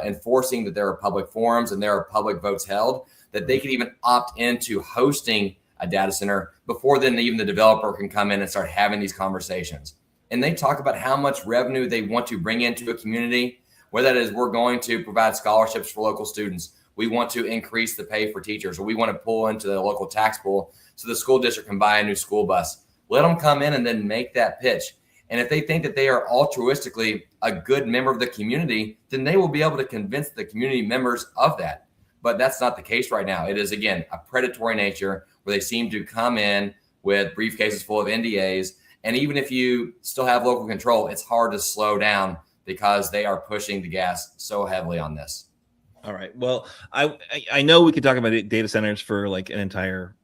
enforcing that there are public forums and there are public votes held, that they can even opt into hosting a data center before then even the developer can come in and start having these conversations. And they talk about how much revenue they want to bring into a community, whether that is we're going to provide scholarships for local students, we want to increase the pay for teachers, or we want to pull into the local tax pool so the school district can buy a new school bus. Let them come in and then make that pitch. And if they think that they are altruistically a good member of the community, then they will be able to convince the community members of that. But that's not the case right now. It is, again, a predatory nature where they seem to come in with briefcases full of NDAs. And even if you still have local control, it's hard to slow down because they are pushing the gas so heavily on this. All right. Well, I know we could talk about data centers for like an entire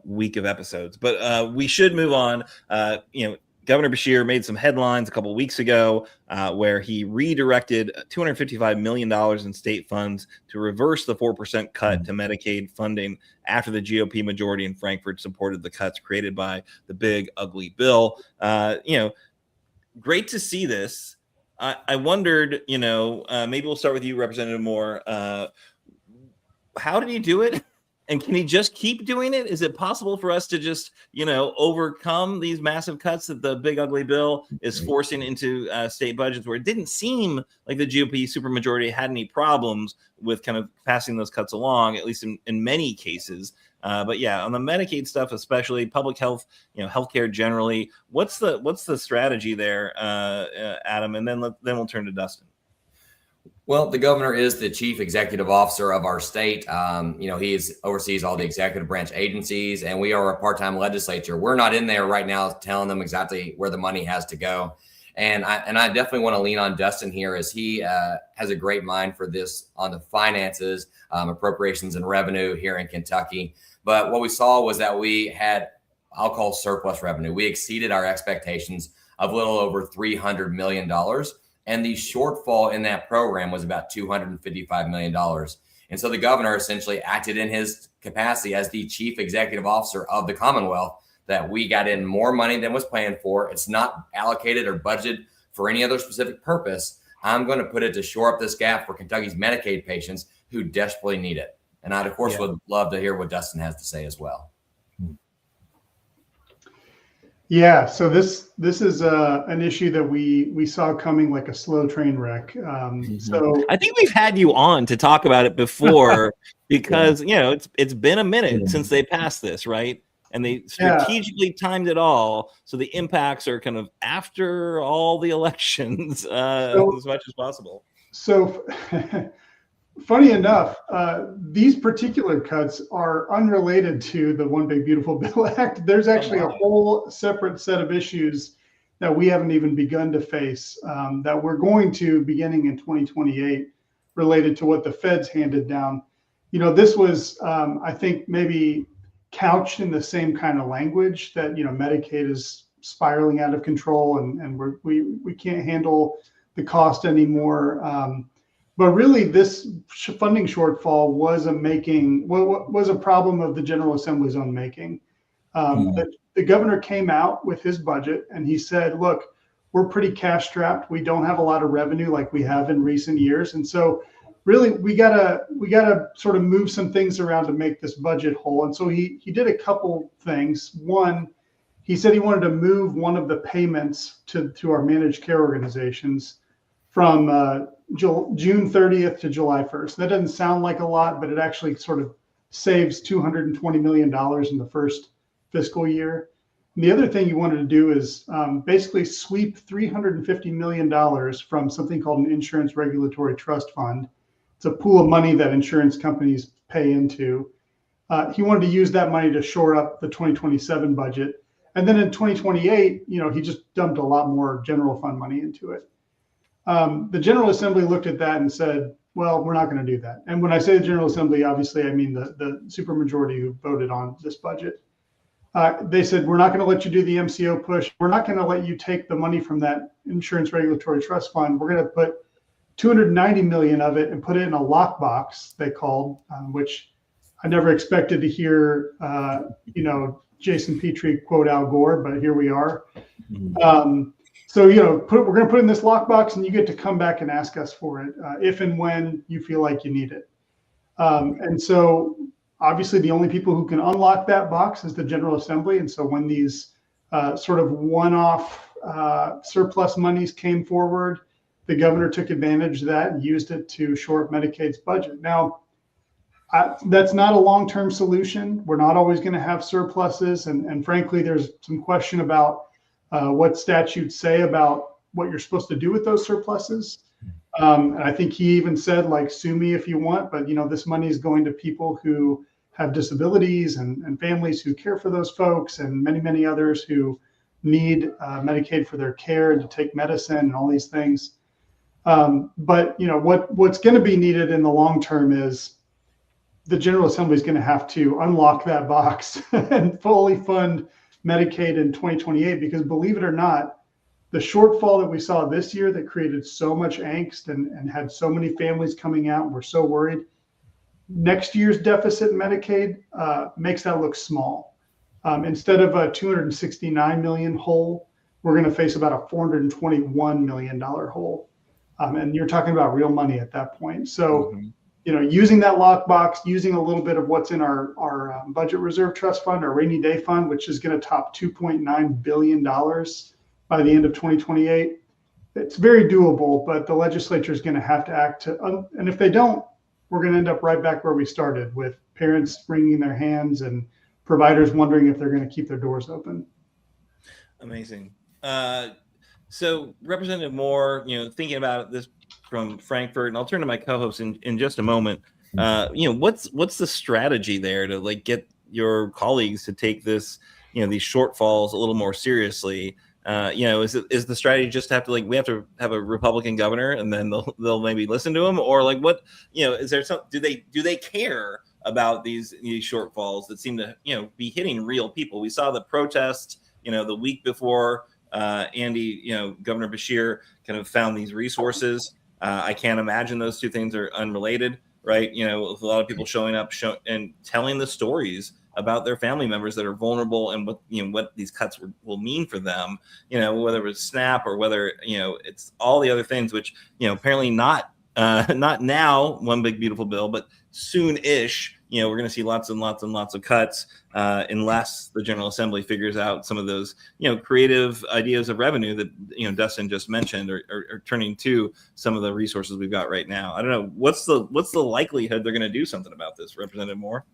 week of episodes, but we should move on. Governor Beshear made some headlines a couple of weeks ago where he redirected $255 million in state funds to reverse the 4% cut to Medicaid funding after the GOP majority in Frankfort supported the cuts created by the big, ugly bill. Great to see this. I wondered, maybe we'll start with you, Representative Moore. How did he do it? And can he just keep doing it? Is it possible for us to just, overcome these massive cuts that the big ugly bill is forcing into state budgets, where it didn't seem like the GOP supermajority had any problems with kind of passing those cuts along, at least in many cases. But yeah, on the Medicaid stuff, especially public health, healthcare generally, what's the strategy there, Adam? And then we'll turn to Dustin. Well, the governor is the chief executive officer of our state. He oversees all the executive branch agencies, and we are a part-time legislature. We're not in there right now telling them exactly where the money has to go. And I definitely want to lean on Dustin here, as he has a great mind for this on the finances, appropriations and revenue here in Kentucky. But what we saw was that we had, I'll call surplus revenue. We exceeded our expectations of a little over $300 million. And the shortfall in that program was about $255 million. And so the governor essentially acted in his capacity as the chief executive officer of the Commonwealth, that we got in more money than was planned for. It's not allocated or budgeted for any other specific purpose. I'm going to put it to shore up this gap for Kentucky's Medicaid patients who desperately need it. And I, of course, would love to hear what Dustin has to say as well. Yeah, so this is an issue that we saw coming like a slow train wreck. So I think we've had you on to talk about it before because it's been a minute since they passed this, right? And they strategically timed it all so the impacts are kind of after all the elections as much as possible. So funny enough, these particular cuts are unrelated to the One Big Beautiful Bill Act. There's actually a whole separate set of issues that we haven't even begun to face that we're going to beginning in 2028 related to what the feds handed down. This was, I think, maybe couched in the same kind of language that, Medicaid is spiraling out of control and we can't handle the cost anymore. But really, this funding shortfall was a problem of the General Assembly's own making. The governor came out with his budget and he said, look, we're pretty cash strapped. We don't have a lot of revenue like we have in recent years. And so really, we gotta sort of move some things around to make this budget whole. And so he did a couple things. One, he said he wanted to move one of the payments to our managed care organizations from June 30th to July 1st. That doesn't sound like a lot, but it actually sort of saves $220 million in the first fiscal year. And the other thing you wanted to do is basically sweep $350 million from something called an insurance regulatory trust fund. It's a pool of money that insurance companies pay into. He wanted to use that money to shore up the 2027 budget. And then in 2028, he just dumped a lot more general fund money into it. The General Assembly looked at that and said, well, we're not going to do that. And when I say the General Assembly, obviously, I mean the supermajority who voted on this budget. They said, we're not going to let you do the MCO push. We're not going to let you take the money from that insurance regulatory trust fund. We're going to put $290 million of it and put it in a lockbox, they called, which I never expected to hear, Jason Petrie quote Al Gore, but here we are. So, we're going to put in this lockbox and you get to come back and ask us for it if and when you feel like you need it. And so obviously the only people who can unlock that box is the General Assembly. And so when these sort of one-off surplus monies came forward, the governor took advantage of that and used it to shore up Medicaid's budget. Now, that's not a long-term solution. We're not always going to have surpluses. And frankly, there's some question about what statutes say about what you're supposed to do with those surpluses. And I think he even said, like, sue me if you want, but this money is going to people who have disabilities and families who care for those folks and many, many others who need Medicaid for their care and to take medicine and all these things. But what's going to be needed in the long term is the General Assembly is going to have to unlock that box and fully fund Medicaid in 2028, because believe it or not, the shortfall that we saw this year that created so much angst and had so many families coming out and were so worried, next year's deficit in Medicaid makes that look small. Instead of a $269 million hole, we're going to face about a $421 million hole. And you're talking about real money at that point. So using that lockbox, using a little bit of what's in our budget reserve trust fund, our rainy day fund, which is going to top $2.9 billion by the end of 2028. It's very doable, but the legislature is going to have to act. And if they don't, we're going to end up right back where we started, with parents wringing their hands and providers wondering if they're going to keep their doors open. Amazing. So Representative Moore, thinking about this from Frankfurt, and I'll turn to my co-host in just a moment. What's the strategy there to get your colleagues to take this, these shortfalls a little more seriously? Is the strategy just to have to we have to have a Republican governor and then they'll maybe listen to him, or what? Is there some? Do they care about these shortfalls that seem to be hitting real people? We saw the protest the week before. Governor Beshear kind of found these resources. I can't imagine those two things are unrelated, right? With a lot of people showing up and telling the stories about their family members that are vulnerable and what these cuts will mean for them, whether it's SNAP or whether, it's all the other things, which, apparently not now, one big beautiful bill, but soon-ish, we're going to see lots and lots and lots of cuts unless the General Assembly figures out some of those, creative ideas of revenue that, Dustin just mentioned, or turning to some of the resources we've got right now. I don't know. What's the likelihood they're going to do something about this, Representative Moore?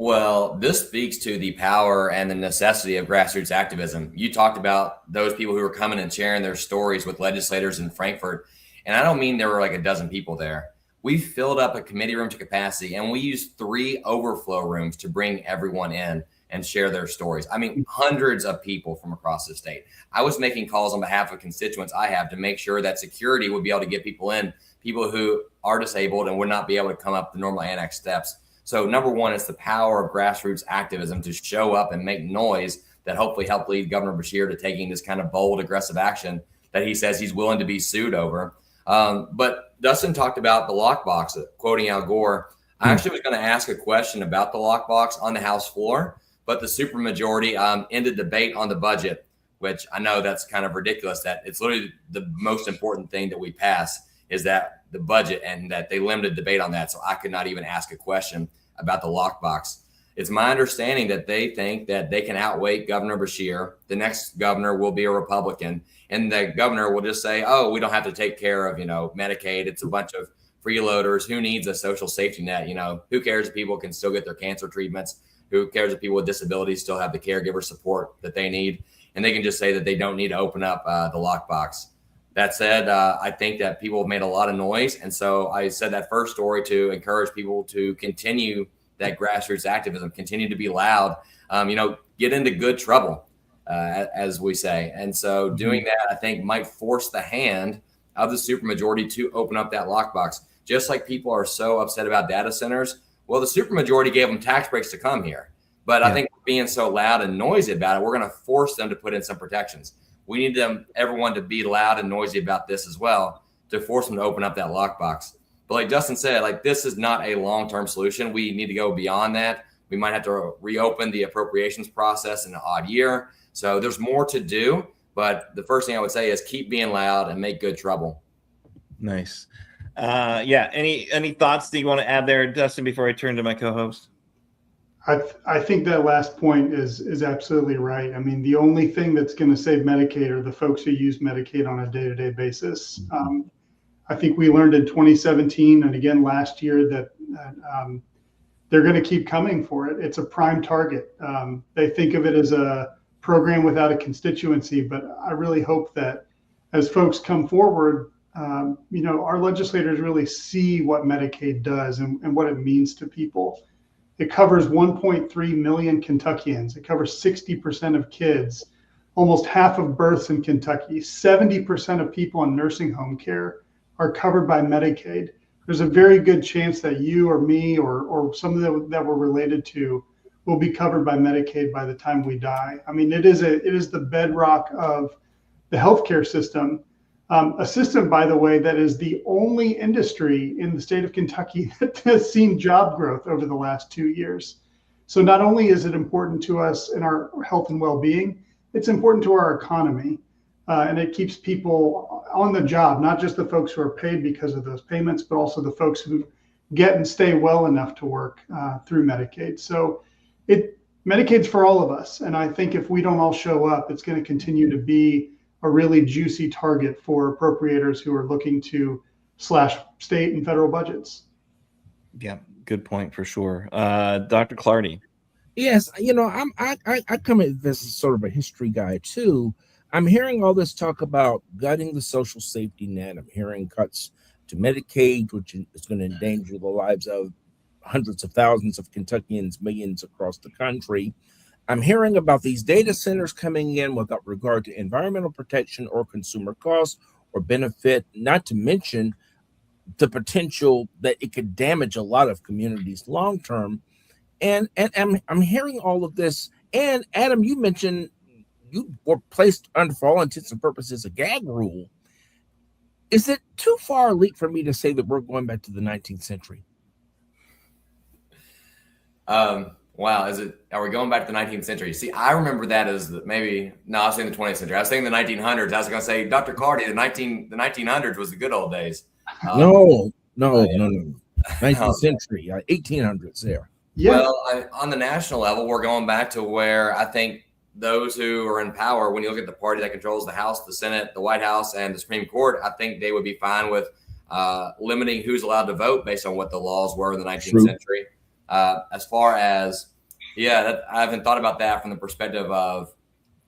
Well, this speaks to the power and the necessity of grassroots activism. You talked about those people who were coming and sharing their stories with legislators in Frankfurt. And I don't mean there were a dozen people there. We filled up a committee room to capacity, and we used 3 overflow rooms to bring everyone in and share their stories. I mean, hundreds of people from across the state. I was making calls on behalf of constituents I have to make sure that security would be able to get people in, people who are disabled and would not be able to come up the normal annex steps. So number one, it's the power of grassroots activism to show up and make noise that hopefully help lead Governor Beshear to taking this kind of bold, aggressive action that he says he's willing to be sued over. But Dustin talked about the lockbox, quoting Al Gore. I actually was going to ask a question about the lockbox on the House floor, but the supermajority ended debate on the budget, which I know that's kind of ridiculous, that it's literally the most important thing that we pass is that the budget, and that they limited debate on that. So I could not even ask a question about the lockbox. It's my understanding that they think that they can outweigh Governor Beshear. The next governor will be a Republican, and the governor will just say, oh, we don't have to take care of, Medicaid. It's a bunch of freeloaders. Who needs a social safety net? Who cares if people can still get their cancer treatments? Who cares if people with disabilities still have the caregiver support that they need? And they can just say that they don't need to open up the lockbox. That said, I think that people have made a lot of noise. And so I said that first story to encourage people to continue that grassroots activism, continue to be loud, get into good trouble, as we say. And so doing that, I think, might force the hand of the supermajority to open up that lockbox. Just like people are so upset about data centers. Well, the supermajority gave them tax breaks to come here. But I think being so loud and noisy about it, we're going to force them to put in some protections. We need everyone to be loud and noisy about this as well to force them to open up that lockbox. But like Dustin said, this is not a long-term solution. We need to go beyond that. We might have to reopen the appropriations process in an odd year. So there's more to do. But the first thing I would say is keep being loud and make good trouble. Nice. Any thoughts that you want to add there, Dustin, before I turn to my co-host? I think that last point is absolutely right. I mean, the only thing that's going to save Medicaid are the folks who use Medicaid on a day-to-day basis. I think we learned in 2017 and again last year that they're going to keep coming for it. It's a prime target. They think of it as a program without a constituency, but I really hope that as folks come forward, our legislators really see what Medicaid does and what it means to people. It covers 1.3 million Kentuckians. It covers 60% of kids, almost half of births in Kentucky. 70% of people in nursing home care are covered by Medicaid. There's a very good chance that you or me or someone that we're related to will be covered by Medicaid by the time we die. I mean, it is the bedrock of the healthcare system. A system, by the way, that is the only industry in the state of Kentucky that has seen job growth over the last 2 years. So not only is it important to us in our health and well-being, it's important to our economy. And it keeps people on the job, not just the folks who are paid because of those payments, but also the folks who get and stay well enough to work through Medicaid. So Medicaid's for all of us. And I think if we don't all show up, it's going to continue to be a really juicy target for appropriators who are looking to slash state and federal budgets. Yeah, good point for sure. Dr. Clardy. Yes, I come at this as sort of a history guy too. I'm hearing all this talk about gutting the social safety net. I'm hearing cuts to Medicaid, which is going to endanger the lives of hundreds of thousands of Kentuckians, millions across the country. I'm hearing about these data centers coming in without regard to environmental protection or consumer costs or benefit, not to mention the potential that it could damage a lot of communities long term. And I'm hearing all of this. And Adam, you mentioned you were placed under, for all intents and purposes, a gag rule. Is it too far a leap for me to say that we're going back to the 19th century? Wow, are we going back to the 19th century? See, I remember that as I was saying the 20th century. I was saying the 1900s. I was going to say, Dr. Clardy, the 1900s was the good old days. No. 19th century, 1800s there. Yeah. Well, on the national level, we're going back to where I think those who are in power, when you look at the party that controls the House, the Senate, the White House, and the Supreme Court, I think they would be fine with limiting who's allowed to vote based on what the laws were in the 19th century. As far as, I haven't thought about that from the perspective of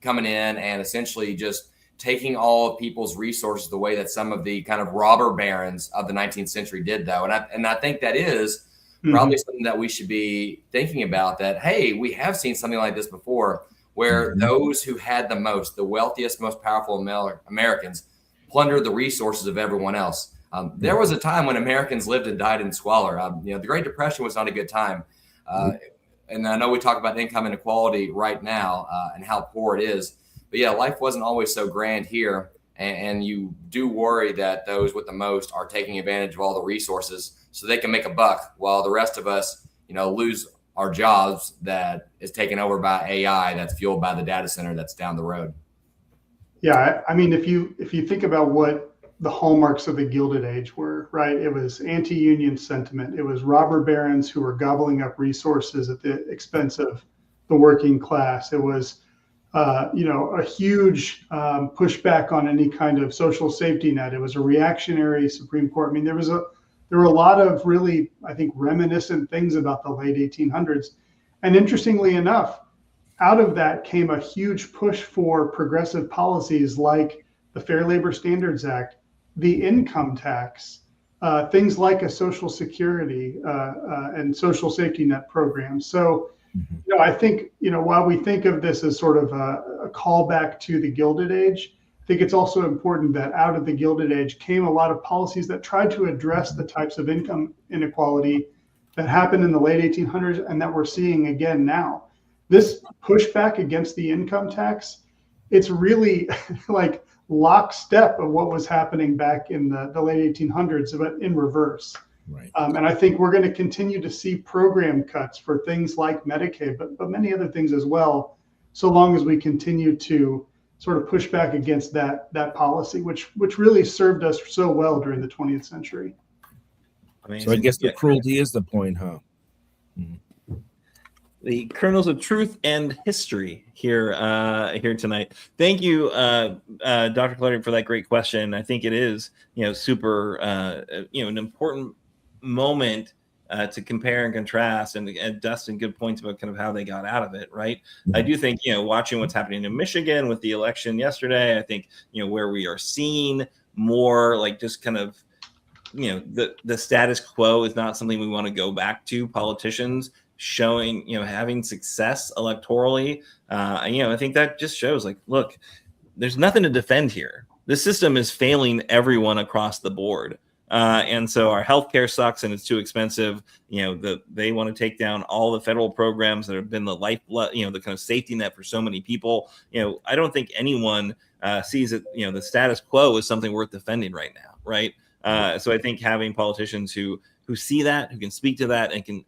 coming in and essentially just taking all of people's resources the way that some of the kind of robber barons of the 19th century did, though. And I think that is probably something that we should be thinking about, that, hey, we have seen something like this before, where those who had the most, the wealthiest, most powerful Americans plundered the resources of everyone else. There was a time when Americans lived and died in squalor. The Great Depression was not a good time. And I know we talk about income inequality right now and how poor it is. But yeah, life wasn't always so grand here. And you do worry that those with the most are taking advantage of all the resources so they can make a buck, while the rest of us, lose our jobs that is taken over by AI that's fueled by the data center that's down the road. Yeah, I mean, if you think about what the hallmarks of the Gilded Age were, right? It was anti-union sentiment. It was robber barons who were gobbling up resources at the expense of the working class. It was, a huge pushback on any kind of social safety net. It was a reactionary Supreme Court. I mean, there were a lot of really, I think, reminiscent things about the late 1800s. And interestingly enough, out of that came a huge push for progressive policies like the Fair Labor Standards Act, the income tax, things like a Social Security and social safety net programs. So, I think, while we think of this as sort of a callback to the Gilded Age, I think it's also important that out of the Gilded Age came a lot of policies that tried to address the types of income inequality that happened in the late 1800s and that we're seeing again now. This pushback against the income tax, it's really like lockstep of what was happening back in the late 1800s, but in reverse. Right. And I think we're going to continue to see program cuts for things like Medicaid, but many other things as well, so long as we continue to sort of push back against that policy, which really served us so well during the 20th century. Amazing. So I guess the cruelty is the point, huh? The kernels of truth and history here tonight. Thank you, Dr. Clardy, for that great question. I think it is, super, an important moment to compare and contrast. And Dustin, good points about kind of how they got out of it, right? Mm-hmm. I do think, watching what's happening in Michigan with the election yesterday, I think, where we are seeing more like just kind of, the status quo is not something we want to go back to. Politicians showing, having success electorally. I think that just shows like, look, there's nothing to defend here. The system is failing everyone across the board. And so our healthcare sucks and it's too expensive. They want to take down all the federal programs that have been the lifeblood, the kind of safety net for so many people. I don't think anyone sees it, the status quo is something worth defending right now. Right. So I think having politicians who who see that, who can speak to that, and can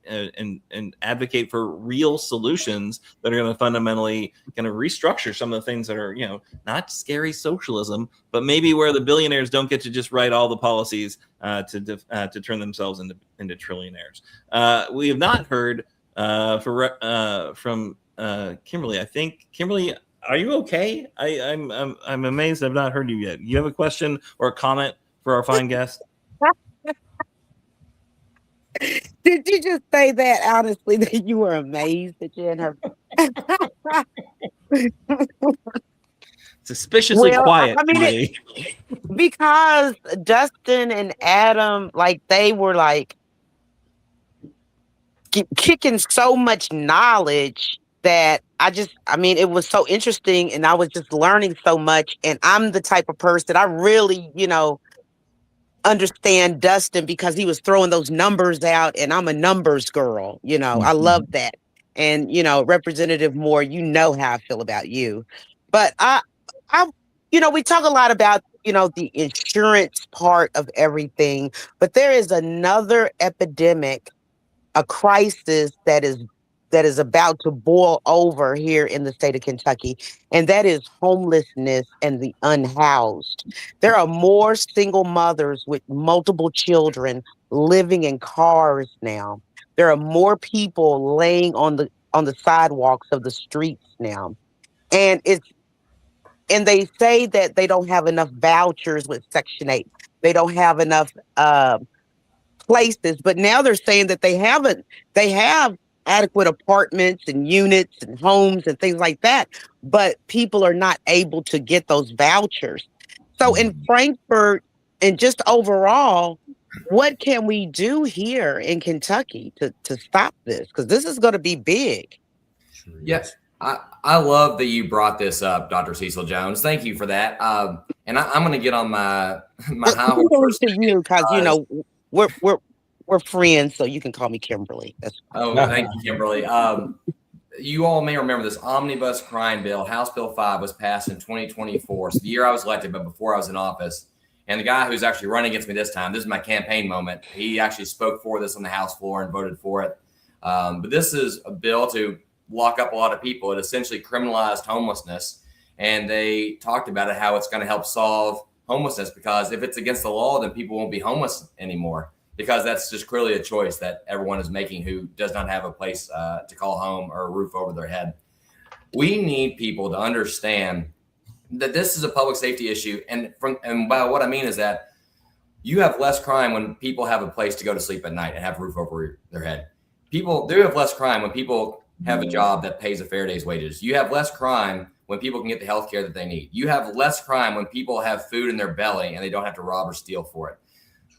and advocate for real solutions that are going to fundamentally kind of restructure some of the things that are, you know, not scary socialism, but maybe where the billionaires don't get to just write all the policies to turn themselves into trillionaires. We have not heard from Kimberly. I think, Kimberly, are you okay? I'm amazed I've not heard you yet. You have a question or a comment for our fine guest? Did you just say that honestly, that you were amazed that you hadn't heard? Suspiciously quiet. I mean, because Dustin and Adam, like, they were like kicking so much knowledge that I mean, it was so interesting, and I was just learning so much. And I'm the type of person, I really, you know, understand Dustin because he was throwing those numbers out, and I'm a numbers girl, you know. I love that. And, you know, Representative Moore, you know how I feel about you. But I you know, we talk a lot about, you know, the insurance part of everything, but there is another epidemic, a crisis that is about to boil over here in the state of Kentucky, and that is homelessness and the unhoused. There are more single mothers with multiple children living in cars now. There are more people laying on the sidewalks of the streets now. And they say that they don't have enough vouchers with Section 8. They don't have enough places, but now they're saying that they have adequate apartments and units and homes and things like that, but people are not able to get those vouchers. So in Frankfort, and just overall, what can we do here in Kentucky to stop this? Because this is going to be big. Yes. I love that you brought this up, Dr. Cecil Jones. Thank you for that. And I'm going to get on my high horse to you, because you know we're friends, so you can call me Kimberly. Thank you, Kimberly. You all may remember this omnibus crime bill, House Bill 5, was passed in 2024. So the year I was elected, but before I was in office. And the guy who's actually running against me this time, this is my campaign moment. He actually spoke for this on the House floor and voted for it. But this is a bill to lock up a lot of people. It essentially criminalized homelessness. And they talked about it, how it's going to help solve homelessness, because if it's against the law, then people won't be homeless anymore, because that's just clearly a choice that everyone is making who does not have a place to call home or a roof over their head. We need people to understand that this is a public safety issue. And by what I mean is that you have less crime when people have a place to go to sleep at night and have a roof over their head. People do have less crime when people have a job that pays a fair day's wages. You have less crime when people can get the health care that they need. You have less crime when people have food in their belly and they don't have to rob or steal for it.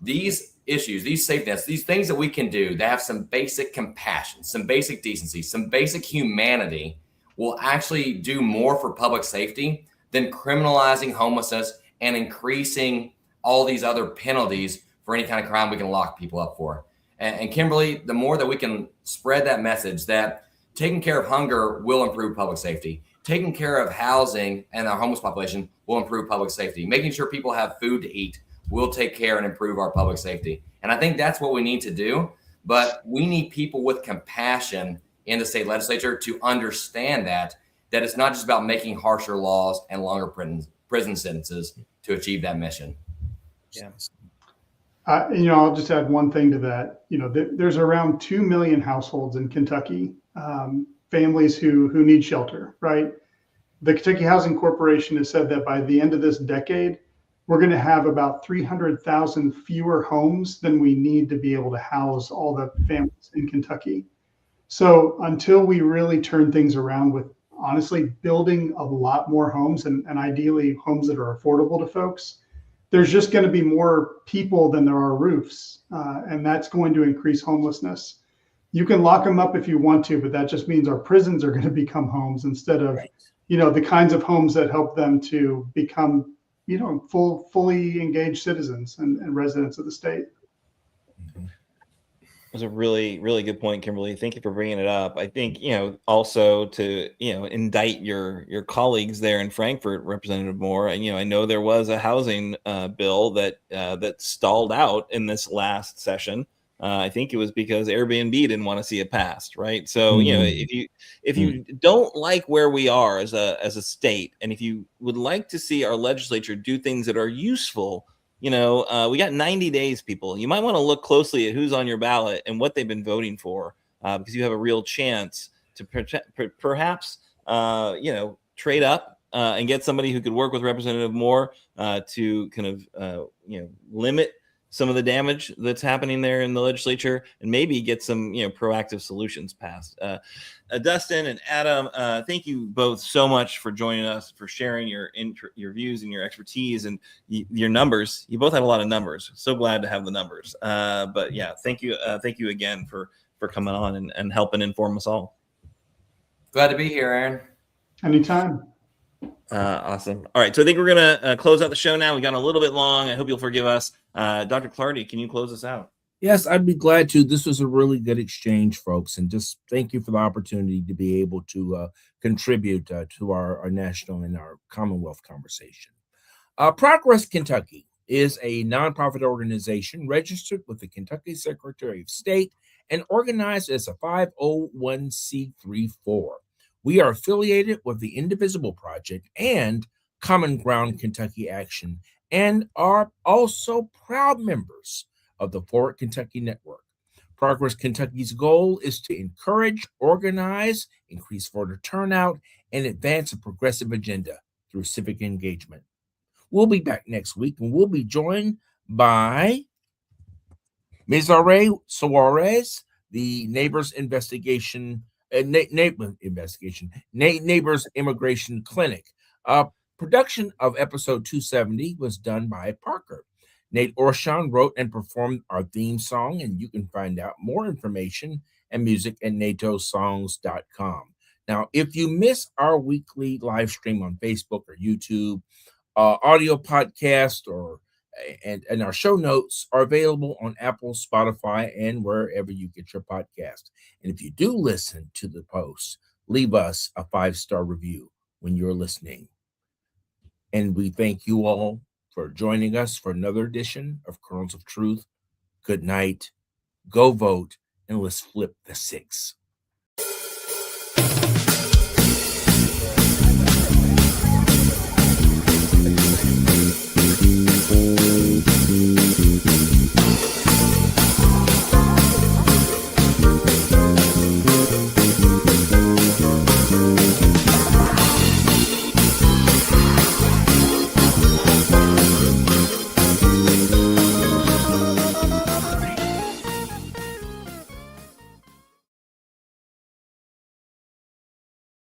These issues, these safety nets, these things that we can do that have some basic compassion, some basic decency, some basic humanity will actually do more for public safety than criminalizing homelessness and increasing all these other penalties for any kind of crime we can lock people up for. And Kimberly, the more that we can spread that message that taking care of hunger will improve public safety, taking care of housing and our homeless population will improve public safety, making sure people have food to eat will take care and improve our public safety. And I think that's what we need to do. But we need people with compassion in the state legislature to understand that it's not just about making harsher laws and longer prison sentences to achieve that mission. Yeah. You know, I'll just add one thing to that. You know, there's around 2 million households in Kentucky, families who need shelter, right? The Kentucky Housing Corporation has said that by the end of this decade, we're going to have about 300,000 fewer homes than we need to be able to house all the families in Kentucky. So until we really turn things around with honestly building a lot more homes and ideally homes that are affordable to folks, there's just going to be more people than there are roofs. And that's going to increase homelessness. You can lock them up if you want to, but that just means our prisons are going to become homes instead of, you know, the kinds of homes that help them to become, you know, fully engaged citizens and residents of the state. It was a really, really good point, Kimberly. Thank you for bringing it up. I think, you know, also to, you know, indict your colleagues there in Frankfort, Representative Moore. And, you know, I know there was a housing bill that stalled out in this last session I think it was because Airbnb didn't want to see it passed, right? So if you don't like where we are as a state, and if you would like to see our legislature do things that are useful, we got 90 days, people. You might want to look closely at who's on your ballot and what they've been voting for, because you have a real chance to perhaps trade up and get somebody who could work with Representative Moore to kind of limit some of the damage that's happening there in the legislature, and maybe get some proactive solutions passed. Dustin and Adam, thank you both so much for joining us, for sharing your views and your expertise and your numbers. You both had a lot of numbers. So glad to have the numbers. But yeah, thank you again for coming on and helping inform us all. Glad to be here, Aaron. Anytime. Awesome. All right, so I think we're gonna close out the show now. We got a little bit long. I hope you'll forgive us. Dr. Clardy, can you close us out? Yes, I'd be glad to. This was a really good exchange, folks, and just thank you for the opportunity to be able to contribute to our national and our Commonwealth conversation. Progress Kentucky is a nonprofit organization registered with the Kentucky Secretary of State and organized as a 501c34. We are affiliated with the Indivisible Project and Commonground Kentucky Action, and are also proud members of the Forward Kentucky Network. Progress Kentucky's goal is to encourage, organize, increase voter turnout, and advance a progressive agenda through civic engagement. We'll be back next week, and we'll be joined by Mizare Suarez, the Neighbors Immigration Clinic. Production of episode 270 was done by Parker. Nate Orshon wrote and performed our theme song, and you can find out more information and music at natosongs.com. Now, if you miss our weekly live stream on Facebook or YouTube, audio podcast and our show notes are available on Apple, Spotify, and wherever you get your podcast. And if you do listen to the post, leave us a 5-star review when you're listening. And we thank you all for joining us for another edition of Kernels of Truth. Good night. Go vote, and let's flip the 6.